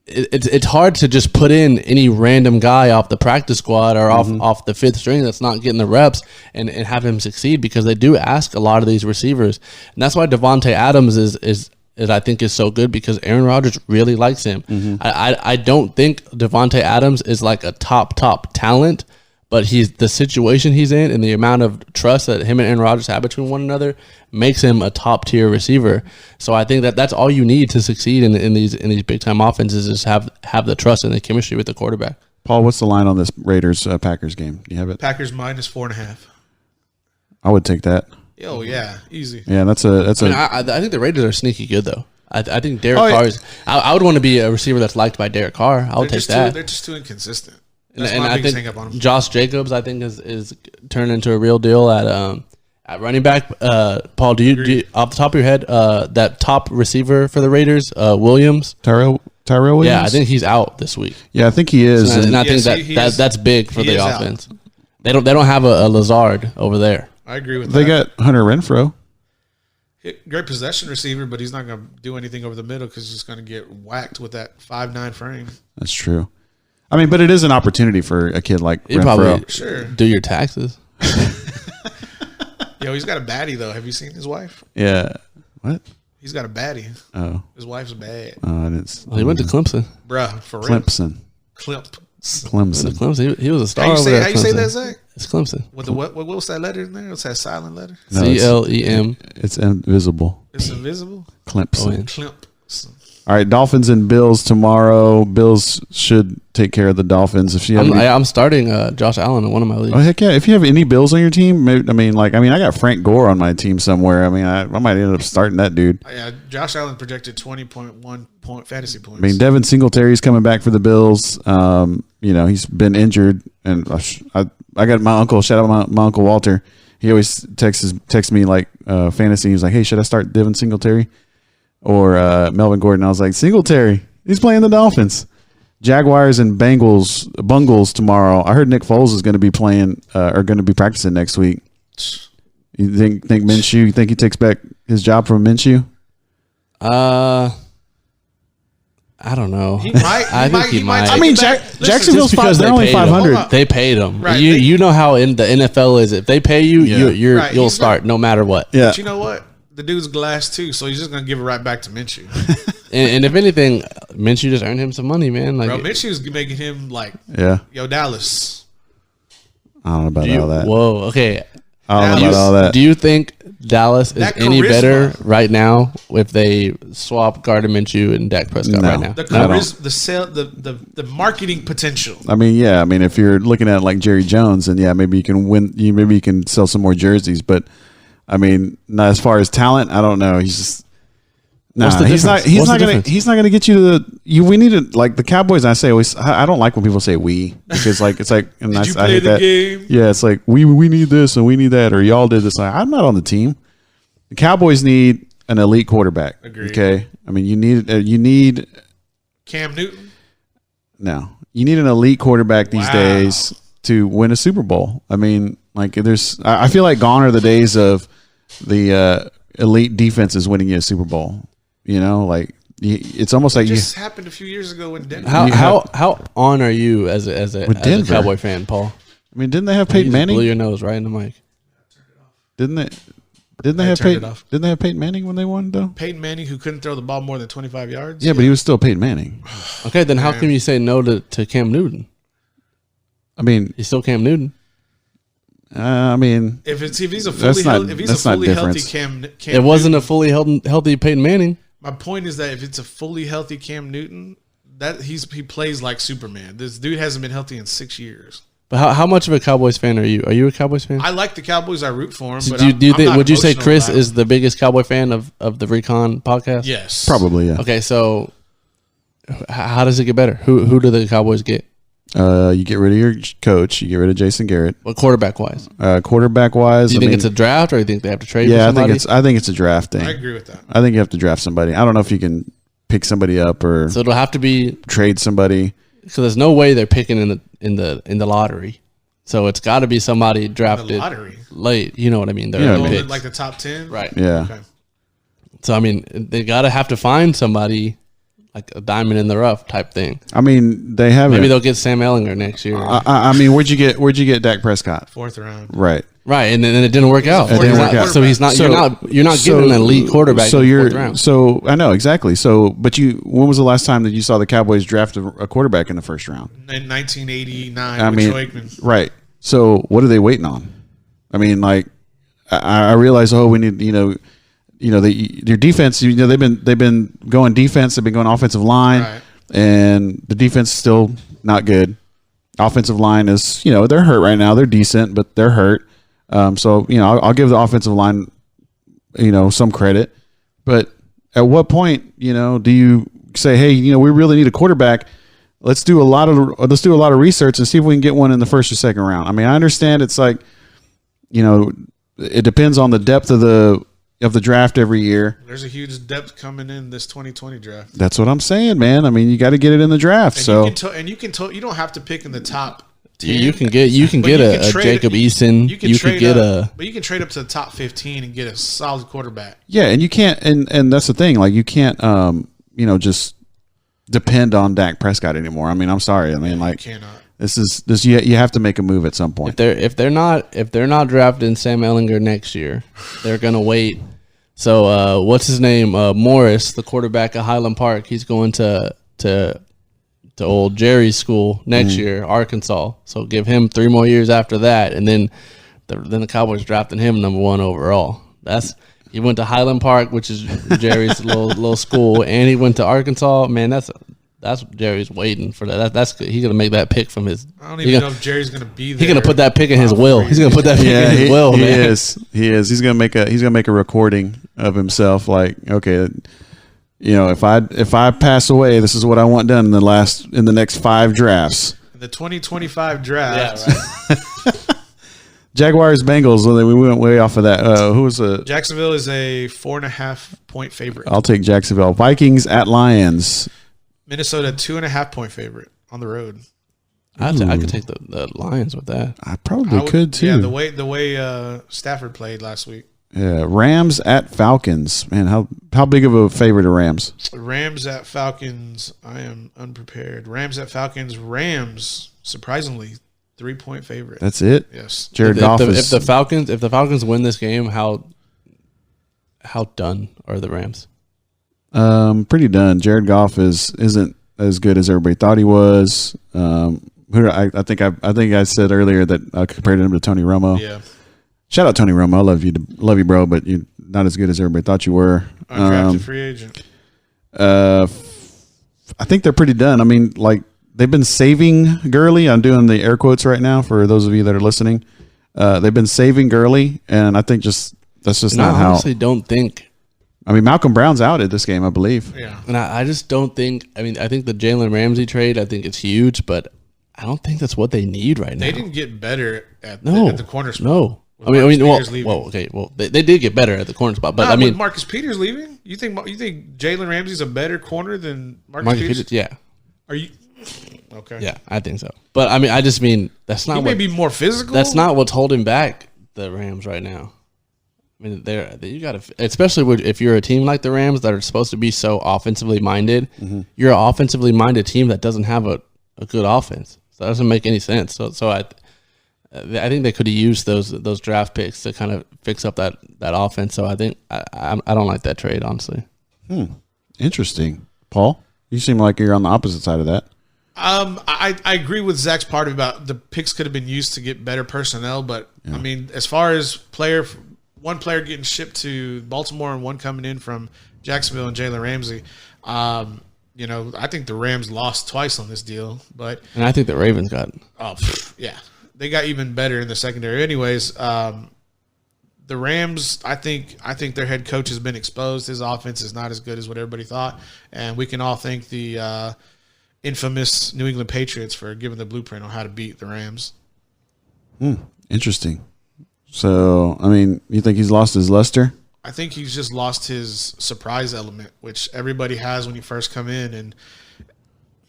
it's hard to just put in any random guy off the practice squad or off the fifth string that's not getting the reps and have him succeed because they do ask a lot of these receivers, and that's why Devontae Adams is I think is so good because Aaron Rodgers really likes him. Mm-hmm. I don't think Devontae Adams is like a top talent. But the situation he's in and the amount of trust that him and Aaron Rodgers have between one another makes him a top tier receiver. So I think that's all you need to succeed in these big time offenses is have the trust and the chemistry with the quarterback. Paul, what's the line on this Raiders Packers game? Do you have it? Packers -4.5. I would take that. Oh yeah, easy. Yeah, that's I think the Raiders are sneaky good though. I think Derek Carr is. I would want to be a receiver that's liked by Derek Carr. I'll take that. They're just too inconsistent. That's and my I biggest think hang up on him. Josh Jacobs, I think is turned into a real deal at running back. Paul, do you off the top of your head that top receiver for the Raiders, Williams? Tyrell Williams? Yeah, I think he's out this week. Yeah, I think he is. And I Yes, think he is- that's big for he the is offense. They don't have a Lazard over there. I agree with They that. got Hunter Renfrow. Great possession receiver, but he's not going to do anything over the middle because he's going to get whacked with that 5'9" frame. That's true. I mean, but it is an opportunity for a kid like You Renfrow. probably Sure. do your taxes. Yo, he's got a baddie, though. Have you seen his wife? Yeah. What? He's got a baddie. Oh, His wife's bad. I didn't. Well, he went to Clemson. Bruh, for real. Clemson. Clemp. Went to Clemson. Clemson. He was a star How you over say, there. how at you say Clemson. that, Zach? It's Clemson. With the what was that letter in there? What's that silent letter? No, it's- CLEM. It's invisible. It's invisible. Clemson. Oh, yeah. Clemp. All right, Dolphins and Bills tomorrow. Bills should take care of the Dolphins. If you have any, I'm starting Josh Allen in one of my leagues. oh heck yeah! If you have any Bills on your team, maybe, I got Frank Gore on my team somewhere. I mean, I might end up starting that dude. Yeah, Josh Allen projected 20.1 point fantasy points. I mean, Devin Singletary's coming back for the Bills. He's been injured, and I got my uncle. Shout out my uncle Walter. He always texts me like fantasy. He was like, "Hey, should I start Devin Singletary or Melvin Gordon?" I was like, "Singletary. He's playing the Dolphins." Jaguars and Bungles tomorrow. I heard Nick Foles is going to be playing or going to be practicing next week. You think Minshew? You think he takes back his job from Minshew? I don't know. He might. I think he might. take I mean, it back. Listen, Jacksonville's just because they're they only paid him. 500. Hold on. They paid him. Right, You know how in the NFL is. If they pay you, Yeah. Right, you'll he's start no matter what. Yeah. But you know what? The dude's glass too, so he's just gonna give it right back to Minshew. And if anything, Minshew just earned him some money, man. Like, Bro, Minshew's making him like, Yeah. yo, Dallas. I don't know about do you- all that. whoa, okay. I don't know about all that. Do you think Dallas is That any charisma. better right now if they swap Gardner Minshew and Dak Prescott No. right now? The I don't. charisma, the sale, the marketing potential. I mean, yeah. I mean, if you're looking at like Jerry Jones, and yeah, maybe you can win. Maybe you can sell some more jerseys. But I mean, not as far as talent, I don't know. He's just What's the he's not. difference? He's What's not the gonna. difference? He's not gonna get you to the. We need to like the Cowboys. I say always. I don't like when people say we because like it's like. And Did you I play hate the that. game? Yeah, it's like we need this and we need that, or y'all did this. Like, I'm not on the team. The Cowboys need an elite quarterback. Agreed. Okay, I mean you need Cam Newton. no, you need an elite quarterback these Wow. days to win a Super Bowl. I mean, like I feel like gone are the days of the elite defenses winning you a Super Bowl. You know, like it's almost like It you. just happened a few years ago in Denver. How on are you as a Denver. Cowboy fan, Paul? I mean, didn't they have You Peyton just blew Manning? your nose right in the mic. Didn't they? Didn't they have turned it Peyton? off. Didn't they have Peyton Manning when they won though? Peyton Manning, who couldn't throw the ball more than 25 yards. Yeah, but he was still Peyton Manning. Okay, then how come you say no to Cam Newton? I mean, He's still Cam Newton. I mean, If he's a That's fully not- if he's that's a not fully healthy difference. Cam It wasn't Newton, a fully healthy Peyton Manning. my point is that if it's a fully healthy Cam Newton, that he plays like Superman. This dude hasn't been healthy in 6 years. But how much of a Cowboys fan are you? Are you a Cowboys fan? I like the Cowboys. I root for them. But do you I'm think? not Would you say emotional Chris about it. is the biggest Cowboy fan of the Recon podcast? Yes, probably yeah. Okay, so how does it get better? Who do the Cowboys get? You get rid of your coach. You get rid of Jason Garrett. What quarterback wise? Quarterback wise, Do you think it's a draft, or you think they have to trade? yeah? for somebody? I think it's a draft thing. I agree with that. I think you have to draft somebody. I don't know if you can pick somebody up or So it'll have to be trade somebody. because there's no way they're picking in the lottery. So it's got to be somebody The drafted lottery, late. You know what I mean? They're Yeah, early I mean- picks. like the top 10, Right. Yeah, Okay. So I mean, they got to have to find somebody like a diamond in the rough type thing. I mean they haven't. Maybe they'll get Sam Ellinger next year. I mean, where'd you get Dak Prescott? 4th round. Right. Right, and then it didn't work out. It didn't work out. So he's not. So- you're not getting an elite quarterback. So in the you're. fourth round. So I know exactly. So, but when was the last time that you saw the Cowboys draft a quarterback in the first round? In 1989, I with mean, Troy Aikman. right. So what are they waiting on? I mean, like, I realize. Oh, we need. Their defense. They've been going defense. They've been going offensive line, Right. and the defense is still not good. Offensive line is. They're hurt right now. They're decent, but they're hurt. So I'll give the offensive line, some credit. But at what point, do you say, hey, we really need a quarterback? let's do a lot of research and see if we can get one in the first or second round. I mean, I understand it's like, it depends on the depth of the draft every year. There's a huge depth coming in this 2020 draft. That's what I'm saying, man. I mean, you got to get it in the draft. And you can you don't have to pick in the top 10. You can get a Jacob Eason. You can trade up to the top 15 and get a solid quarterback. Yeah, and you can't, and that's the thing. Like, you can't, just depend on Dak Prescott anymore. I mean, I'm sorry. I mean, like, you cannot. This. You have to make a move at some point. If they're not drafting Sam Ehlinger next year, they're gonna wait. So what's his name? Morris, the quarterback at Highland Park. He's going to old Jerry's school next year, Arkansas. So give him 3 more years after that, and then the Cowboys drafting him number 1 overall. He went to Highland Park, which is Jerry's little school, and he went to Arkansas. Man, that's Jerry's waiting for that. He's gonna make that pick from his. I don't even know if Jerry's gonna be there. He's gonna put that pick in his will. He's gonna put that pick in his will. He is. He's gonna make a recording of himself. Like, okay, if I pass away, this is what I want done in the next 5 drafts. The 2025 draft. Yeah, right. Jaguars Bengals. We went way off of that. Who was Jacksonville is a 4.5 point favorite. I'll take Jacksonville. Vikings at Lions. Minnesota 2.5 point favorite on the road. I could take the Lions with that. I probably could too. Yeah, the way Stafford played last week. Yeah, Rams at Falcons. Man, how big of a favorite are Rams? Rams at Falcons. I am unprepared. Rams at Falcons. Rams, surprisingly, 3-point favorite. That's it. Yes. Jared Goff. If the Falcons win this game, how done are the Rams? Pretty done. Jared Goff isn't as good as everybody thought he was. I think I said earlier that I compared him to Tony Romo. Yeah. Shout out Tony Romo. I love you, bro, but you're not as good as everybody thought you were. Undrafted free agent. I think they're pretty done. I mean, like, they've been saving Gurley. I'm doing the air quotes right now for those of you that are listening. They've been saving Gurley, and I think that's just not how. I honestly don't think. I mean, Malcolm Brown's out at this game, I believe. Yeah. And I just don't think. I mean, I think the Jalen Ramsey trade, I think it's huge, but I don't think that's what they need right now. They didn't get better at the corner spot. No. Well, they did get better at the corner spot, but I mean, with Marcus Peters leaving, you think Jalen Ramsey's a better corner than Marcus Peters? Yeah. Are you okay? Yeah, I think so. But I mean, I just mean that's not. He may be more physical. That's not what's holding back the Rams right now. I mean, you got to, especially if you're a team like the Rams that are supposed to be so offensively minded. Mm-hmm. You're an offensively minded team that doesn't have a good offense. So that doesn't make any sense. So I think they could have used those draft picks to kind of fix up that offense. So I think I don't like that trade, honestly. Interesting, Paul. You seem like you're on the opposite side of that. I agree with Zach's part about the picks could have been used to get better personnel, but I mean, as far as one player getting shipped to Baltimore and one coming in from Jacksonville and Jalen Ramsey, I think the Rams lost twice on this deal, and I think the Ravens got. They got even better in the secondary. Anyways, the Rams, I think their head coach has been exposed. His offense is not as good as what everybody thought, and we can all thank the infamous New England Patriots for giving the blueprint on how to beat the Rams. Interesting. So, I mean, you think he's lost his luster? I think he's just lost his surprise element, which everybody has when you first come in, and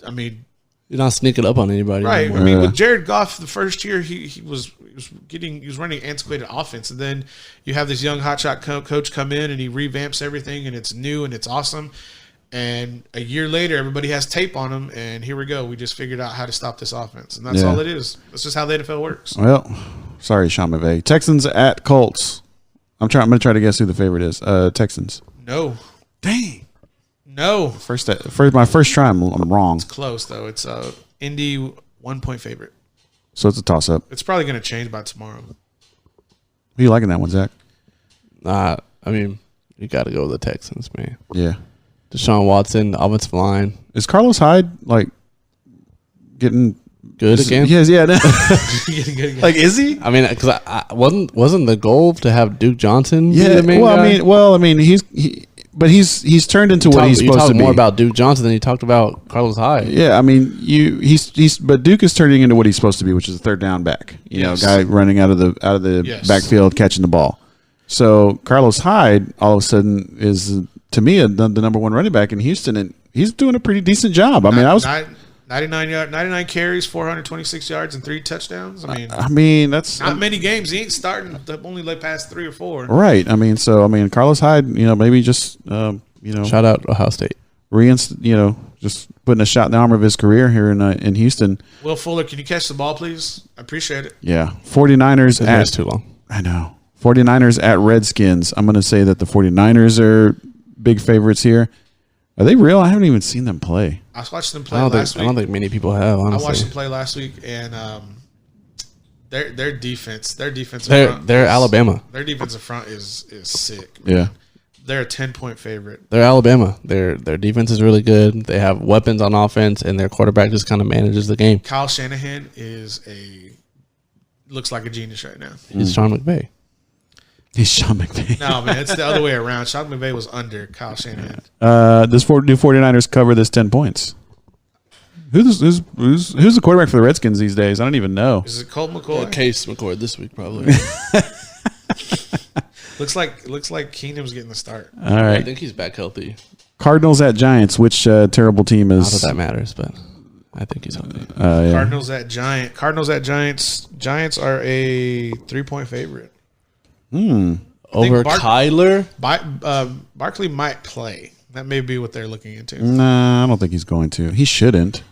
I mean, you're not sneaking up on anybody, right? Anymore. I mean, with Jared Goff, the first year he was running antiquated offense, and then you have this young hotshot coach come in and he revamps everything, and it's new and it's awesome. And a year later, everybody has tape on him, and here we go. We just figured out how to stop this offense, and that's all it is. That's just how the NFL works. Well, sorry, Sean McVay. Texans at Colts. I'm going to try to guess who the favorite is. Texans. No. Dang. No. My first try, I'm wrong. It's close though. It's Indy 1-point favorite. So it's a toss up. It's probably going to change by tomorrow. Who you liking that one, Zach? I mean, you got to go with the Texans, man. Yeah. Deshaun Watson, the offensive line. Is Carlos Hyde getting good again? Yes, yeah. Getting good again. Like, is he? I mean, because I wasn't the goal to have Duke Johnson? Yeah. Be the main guy? I mean, he but he's turned into what he's supposed to be. More about Duke Johnson than you talked about Carlos Hyde. Yeah, I mean, but Duke is turning into what he's supposed to be, which is a third down back. You know, guy running out of the backfield, catching the ball. So Carlos Hyde, all of a sudden, is to me the number one running back in Houston, and he's doing a pretty decent job. I mean, 99 carries, 426 yards, and 3 touchdowns. I mean that's not many games. He ain't starting only like past 3 or 4. Right. I mean, Carlos Hyde, maybe just shout out Ohio State. Just putting a shot in the arm of his career here in Houston. Will Fuller, can you catch the ball, please? I appreciate it. Yeah. 49ers That's too long. I know. 49ers at Redskins. I'm going to say that the 49ers are big favorites here. Are they real? I haven't even seen them play. I watched them play last week. I don't think many people have, honestly. I watched them play last week, and their defense. They're Alabama. Their defensive front is sick. Man. Yeah. They're a 10-point favorite. They're Alabama. Their defense is really good. They have weapons on offense, and their quarterback just kind of manages the game. Kyle Shanahan looks like a genius right now. He's Sean McVay. He's Sean McVay. No, man, it's the other way around. Sean McVay was under Kyle Shanahan. Does 49ers cover this 10 points? Who's the quarterback for the Redskins these days? I don't even know. Is it Colt McCoy? Case McCoy this week, probably. Looks like Keenum's getting the start. All right. I think he's back healthy. Cardinals at Giants. Which terrible team is? Not that that matters, but I think he's healthy. Yeah. Cardinals at Giants. Giants are a 3-point favorite. Over Kyler? Barkley might play. That may be what they're looking into. Nah, I don't think he's going to. He shouldn't.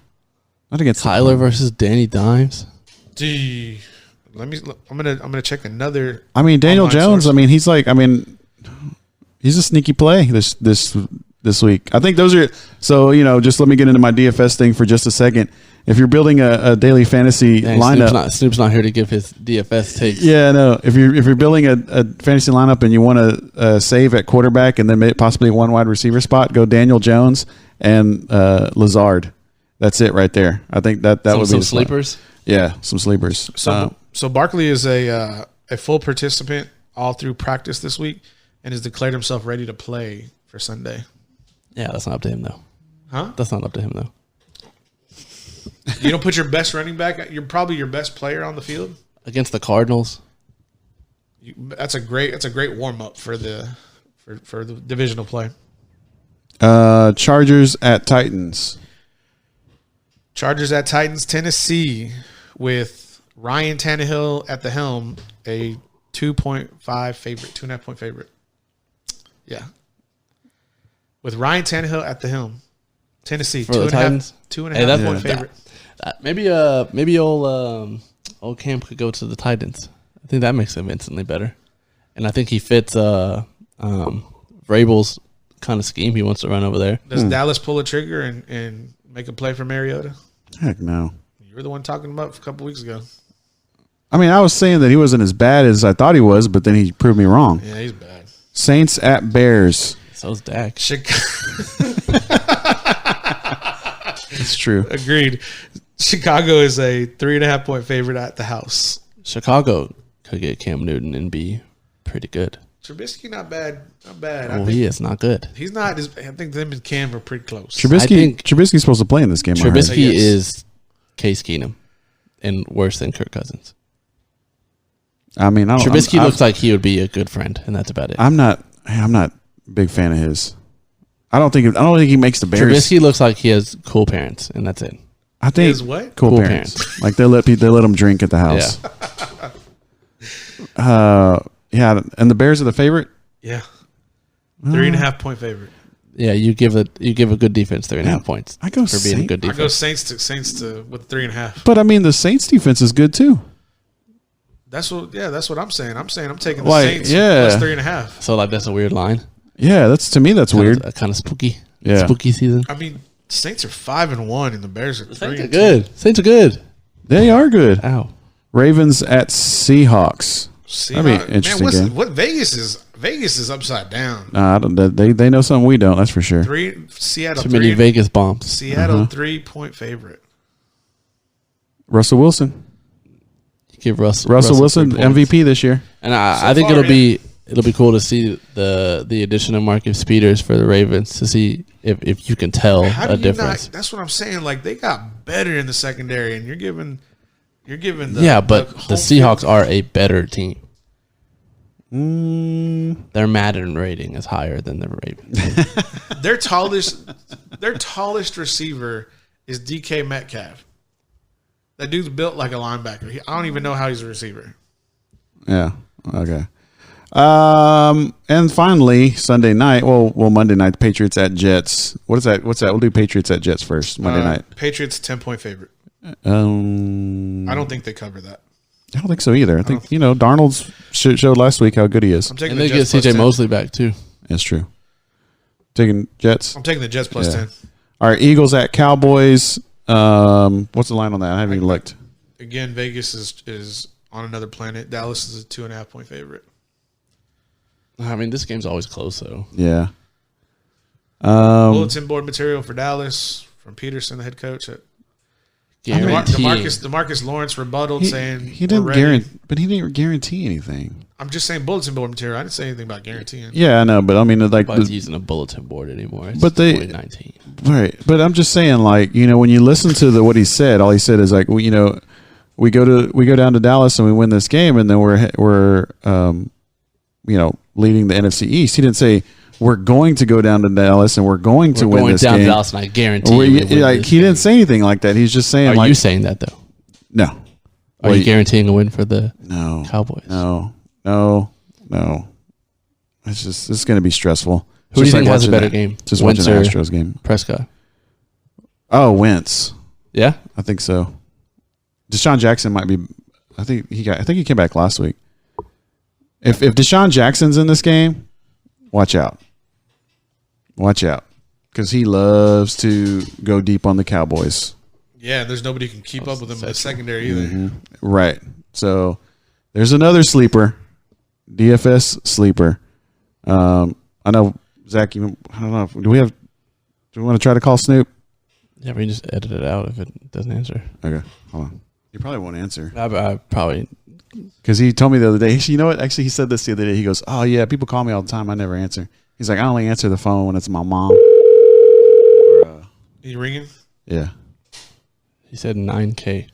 Not against Kyler versus Danny Dimes. Gee, I'm gonna check another. I mean, Daniel Jones. Source. I mean, he's a sneaky play this week. I think those are so. Just let me get into my DFS thing for just a second. If you're building a daily fantasy lineup, Snoop's not here to give his DFS takes. Yeah, no. If you're building a fantasy lineup and you want to save at quarterback and then possibly one wide receiver spot, go Daniel Jones and Lazard. That's it right there. I think that would be some sleepers. Yeah, some sleepers. So Barkley is a full participant all through practice this week and has declared himself ready to play for Sunday. Yeah, that's not up to him though. Huh? That's not up to him though. You don't put your best running back. You're probably your best player on the field against the Cardinals. That's a great warm up for the divisional play. Chargers at Titans. Chargers at Titans. Tennessee with Ryan Tannehill at the helm, a 2.5 favorite, 2.5-point favorite. Yeah, with Ryan Tannehill at the helm. Tennessee, for the Titans, 2.5 point favorite. Maybe old Cam could go to the Titans. I think that makes him instantly better, and I think he fits Vrabel's kind of scheme he wants to run over there. Does Dallas pull a trigger and make a play for Mariota? Heck no. You were the one talking about a couple weeks ago. I mean, I was saying that he wasn't as bad as I thought he was, but then he proved me wrong. Yeah, he's bad. Saints at Bears. So's Dak. It's true. Agreed. Chicago is a 3.5-point favorite at the house. Chicago could get Cam Newton and be pretty good. Trubisky, not bad. Not bad. Well, he is not good. He's not. I think them and Cam are pretty close. Trubisky's supposed to play in this game. Trubisky is Case Keenum and worse than Kirk Cousins. I mean, Trubisky looks like he would be a good friend, and that's about it. I'm not a big fan of his. I don't think he makes the Bears. Trubisky looks like he has cool parents, and that's it. I think his what? Cool parents. Like they let them drink at the house. Yeah. And the Bears are the favorite. Yeah, 3.5-point favorite. Yeah, you give a good defense 3.5 points. I go for being a good defense. I go Saints to with 3.5. But I mean, the Saints defense is good too. That's what I'm saying. I'm taking the Saints plus 3.5. So that's a weird line. Yeah, that's weird. Kind of spooky. Yeah, spooky season. I mean, Saints are 5-1 and the Bears are 3-2. Saints are good. Saints are good. They are good. Ow. Ravens at Seahawks. That'd be an interesting game. What Vegas is upside down. Nah, they know something we don't. That's for sure. Seattle. Too many Vegas bombs. Seattle 3-point favorite. Russell Wilson. You give Russell Wilson MVP this year, and I think it'll it'll be cool to see the addition of Marcus Peters for the Ravens to see if you can tell a difference. That's what I'm saying. Like they got better in the secondary, and you're giving the but the Seahawks are a better team. Their Madden rating is higher than the Ravens. Their tallest receiver is DK Metcalf. That dude's built like a linebacker. I don't even know how he's a receiver. Yeah. Okay. And finally, Sunday night. Well, Monday night, Patriots at Jets. What is that? What's that? We'll do Patriots at Jets first. Monday night. Patriots 10-point favorite. I don't think they cover that. I don't think so either. I think Darnold's showed last week how good he is. I'm taking and they get CJ Mosley back too. That's true. Taking Jets. I'm taking the Jets plus 10. All right, Eagles at Cowboys. What's the line on that? I haven't even looked. Again, Vegas is on another planet. Dallas is a 2.5-point favorite. I mean, this game's always close though. Yeah. Bulletin board material for Dallas from Peterson, the head coach. DeMarcus Lawrence rebutted saying he didn't guarantee, but he didn't guarantee anything. I'm just saying bulletin board material. I didn't say anything about guaranteeing. Yeah, I know, but I mean, like, nobody's using a bulletin board anymore. It's but 2019, right? But I'm just saying, like, when you listen to what he said, all he said is like, we go down to Dallas and we win this game, and then we're leading the NFC East. He didn't say we're going to go down to Dallas and we're going to win this game. We're going down to Dallas, and I guarantee he didn't say anything like that. He's just saying. Are you saying that though? No. Are you guaranteeing a win for the Cowboys? No. It's going to be stressful. Who do you think has a better game? Just watching the Astros game. Prescott. Oh, Wentz. Yeah, I think so. Deshaun Jackson might be. I think he came back last week. If Deshaun Jackson's in this game, watch out. Watch out, because he loves to go deep on the Cowboys. Yeah, there's nobody who can keep up with him in the secondary either. Mm-hmm. Right. So there's another sleeper, DFS sleeper. I know Zach. I don't know. Do we want to try to call Snoop? Yeah, we can just edit it out if it doesn't answer. Okay, hold on. He probably won't answer. I probably. Because he told me the other day. You know what? Actually, he said this the other day. He goes, "Oh yeah, people call me all the time. I never answer." He's like, "I only answer the phone when it's my mom." You ringing? Yeah. He said 9K.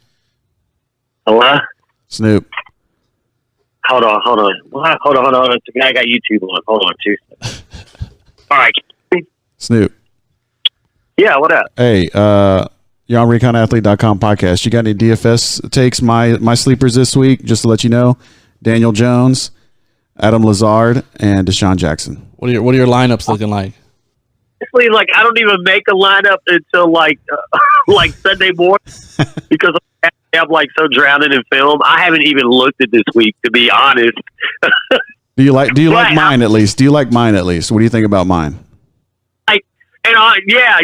Hello? Snoop. Hold on. Hold on. I got YouTube on. Hold on, too. All right. Snoop. Yeah, what up? Hey, you're on ReconAthlete.com podcast. You got any DFS takes? My sleepers this week, just to let you know: Daniel Jones, Adam Lazard, and Deshaun Jackson. What are your lineups looking like? Honestly, like, I don't even make a lineup until like Sunday morning because I'm like so drowning in film. I haven't even looked at this week, to be honest. Do you like mine at least? Do you like mine at least? What do you think about mine? Yeah.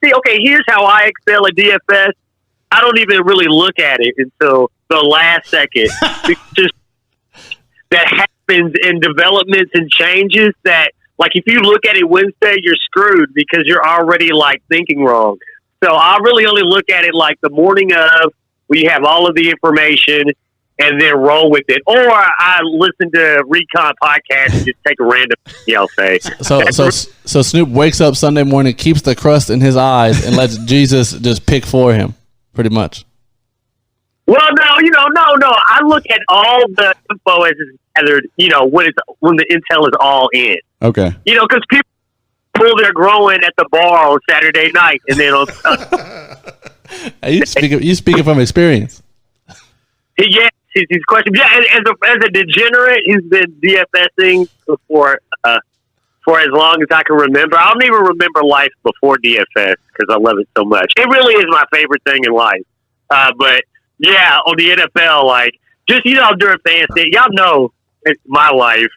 See, okay, here's how I excel at DFS. I don't even really look at it until the last second. Just that happens in developments and changes that, like, if you look at it Wednesday, you're screwed because you're already, like, thinking wrong. So I really only look at it like the morning of, we have all of the information, and then roll with it. Or I listen to Recon podcast and just take a random, say. So Snoop wakes up Sunday morning, keeps the crust in his eyes, and lets Jesus just pick for him, pretty much. Well, no. I look at all the info as it's gathered, when the intel is all in. Okay. Because people pull their growing at the bar on Saturday night, and then on Sunday. You speaking from experience. Yeah. His question. Yeah, as a degenerate who's been DFSing for as long as I can remember. I don't even remember life before DFS because I love it so much. It really is my favorite thing in life. But yeah, on the NFL, like just during fantasy, y'all know it's my life.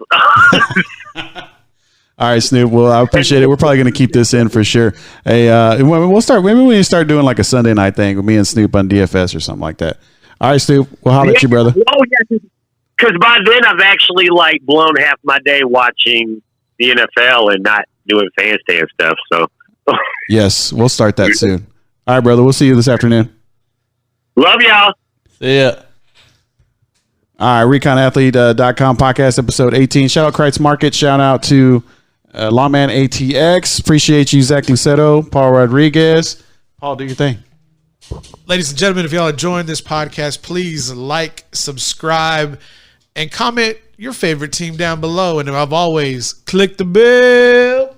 All right, Snoop. Well, I appreciate it. We're probably going to keep this in for sure. Hey, we'll start. Maybe we start doing like a Sunday night thing with me and Snoop on DFS or something like that. All right, Snoop. We'll holler at you, brother. Oh, yeah. Because by then I've actually blown half my day watching the NFL and not doing fan stand stuff. So yes, we'll start that soon. All right, brother. We'll see you this afternoon. Love y'all. See ya. All right, ReconAthlete.com podcast episode 18. Shout out Kreitz Market. Shout out to Lawman ATX. Appreciate you, Zach Luceto, Paul Rodriguez. Paul, do your thing. Ladies and gentlemen, if y'all enjoying this podcast, please like, subscribe, and comment your favorite team down below. And above always, click the bell.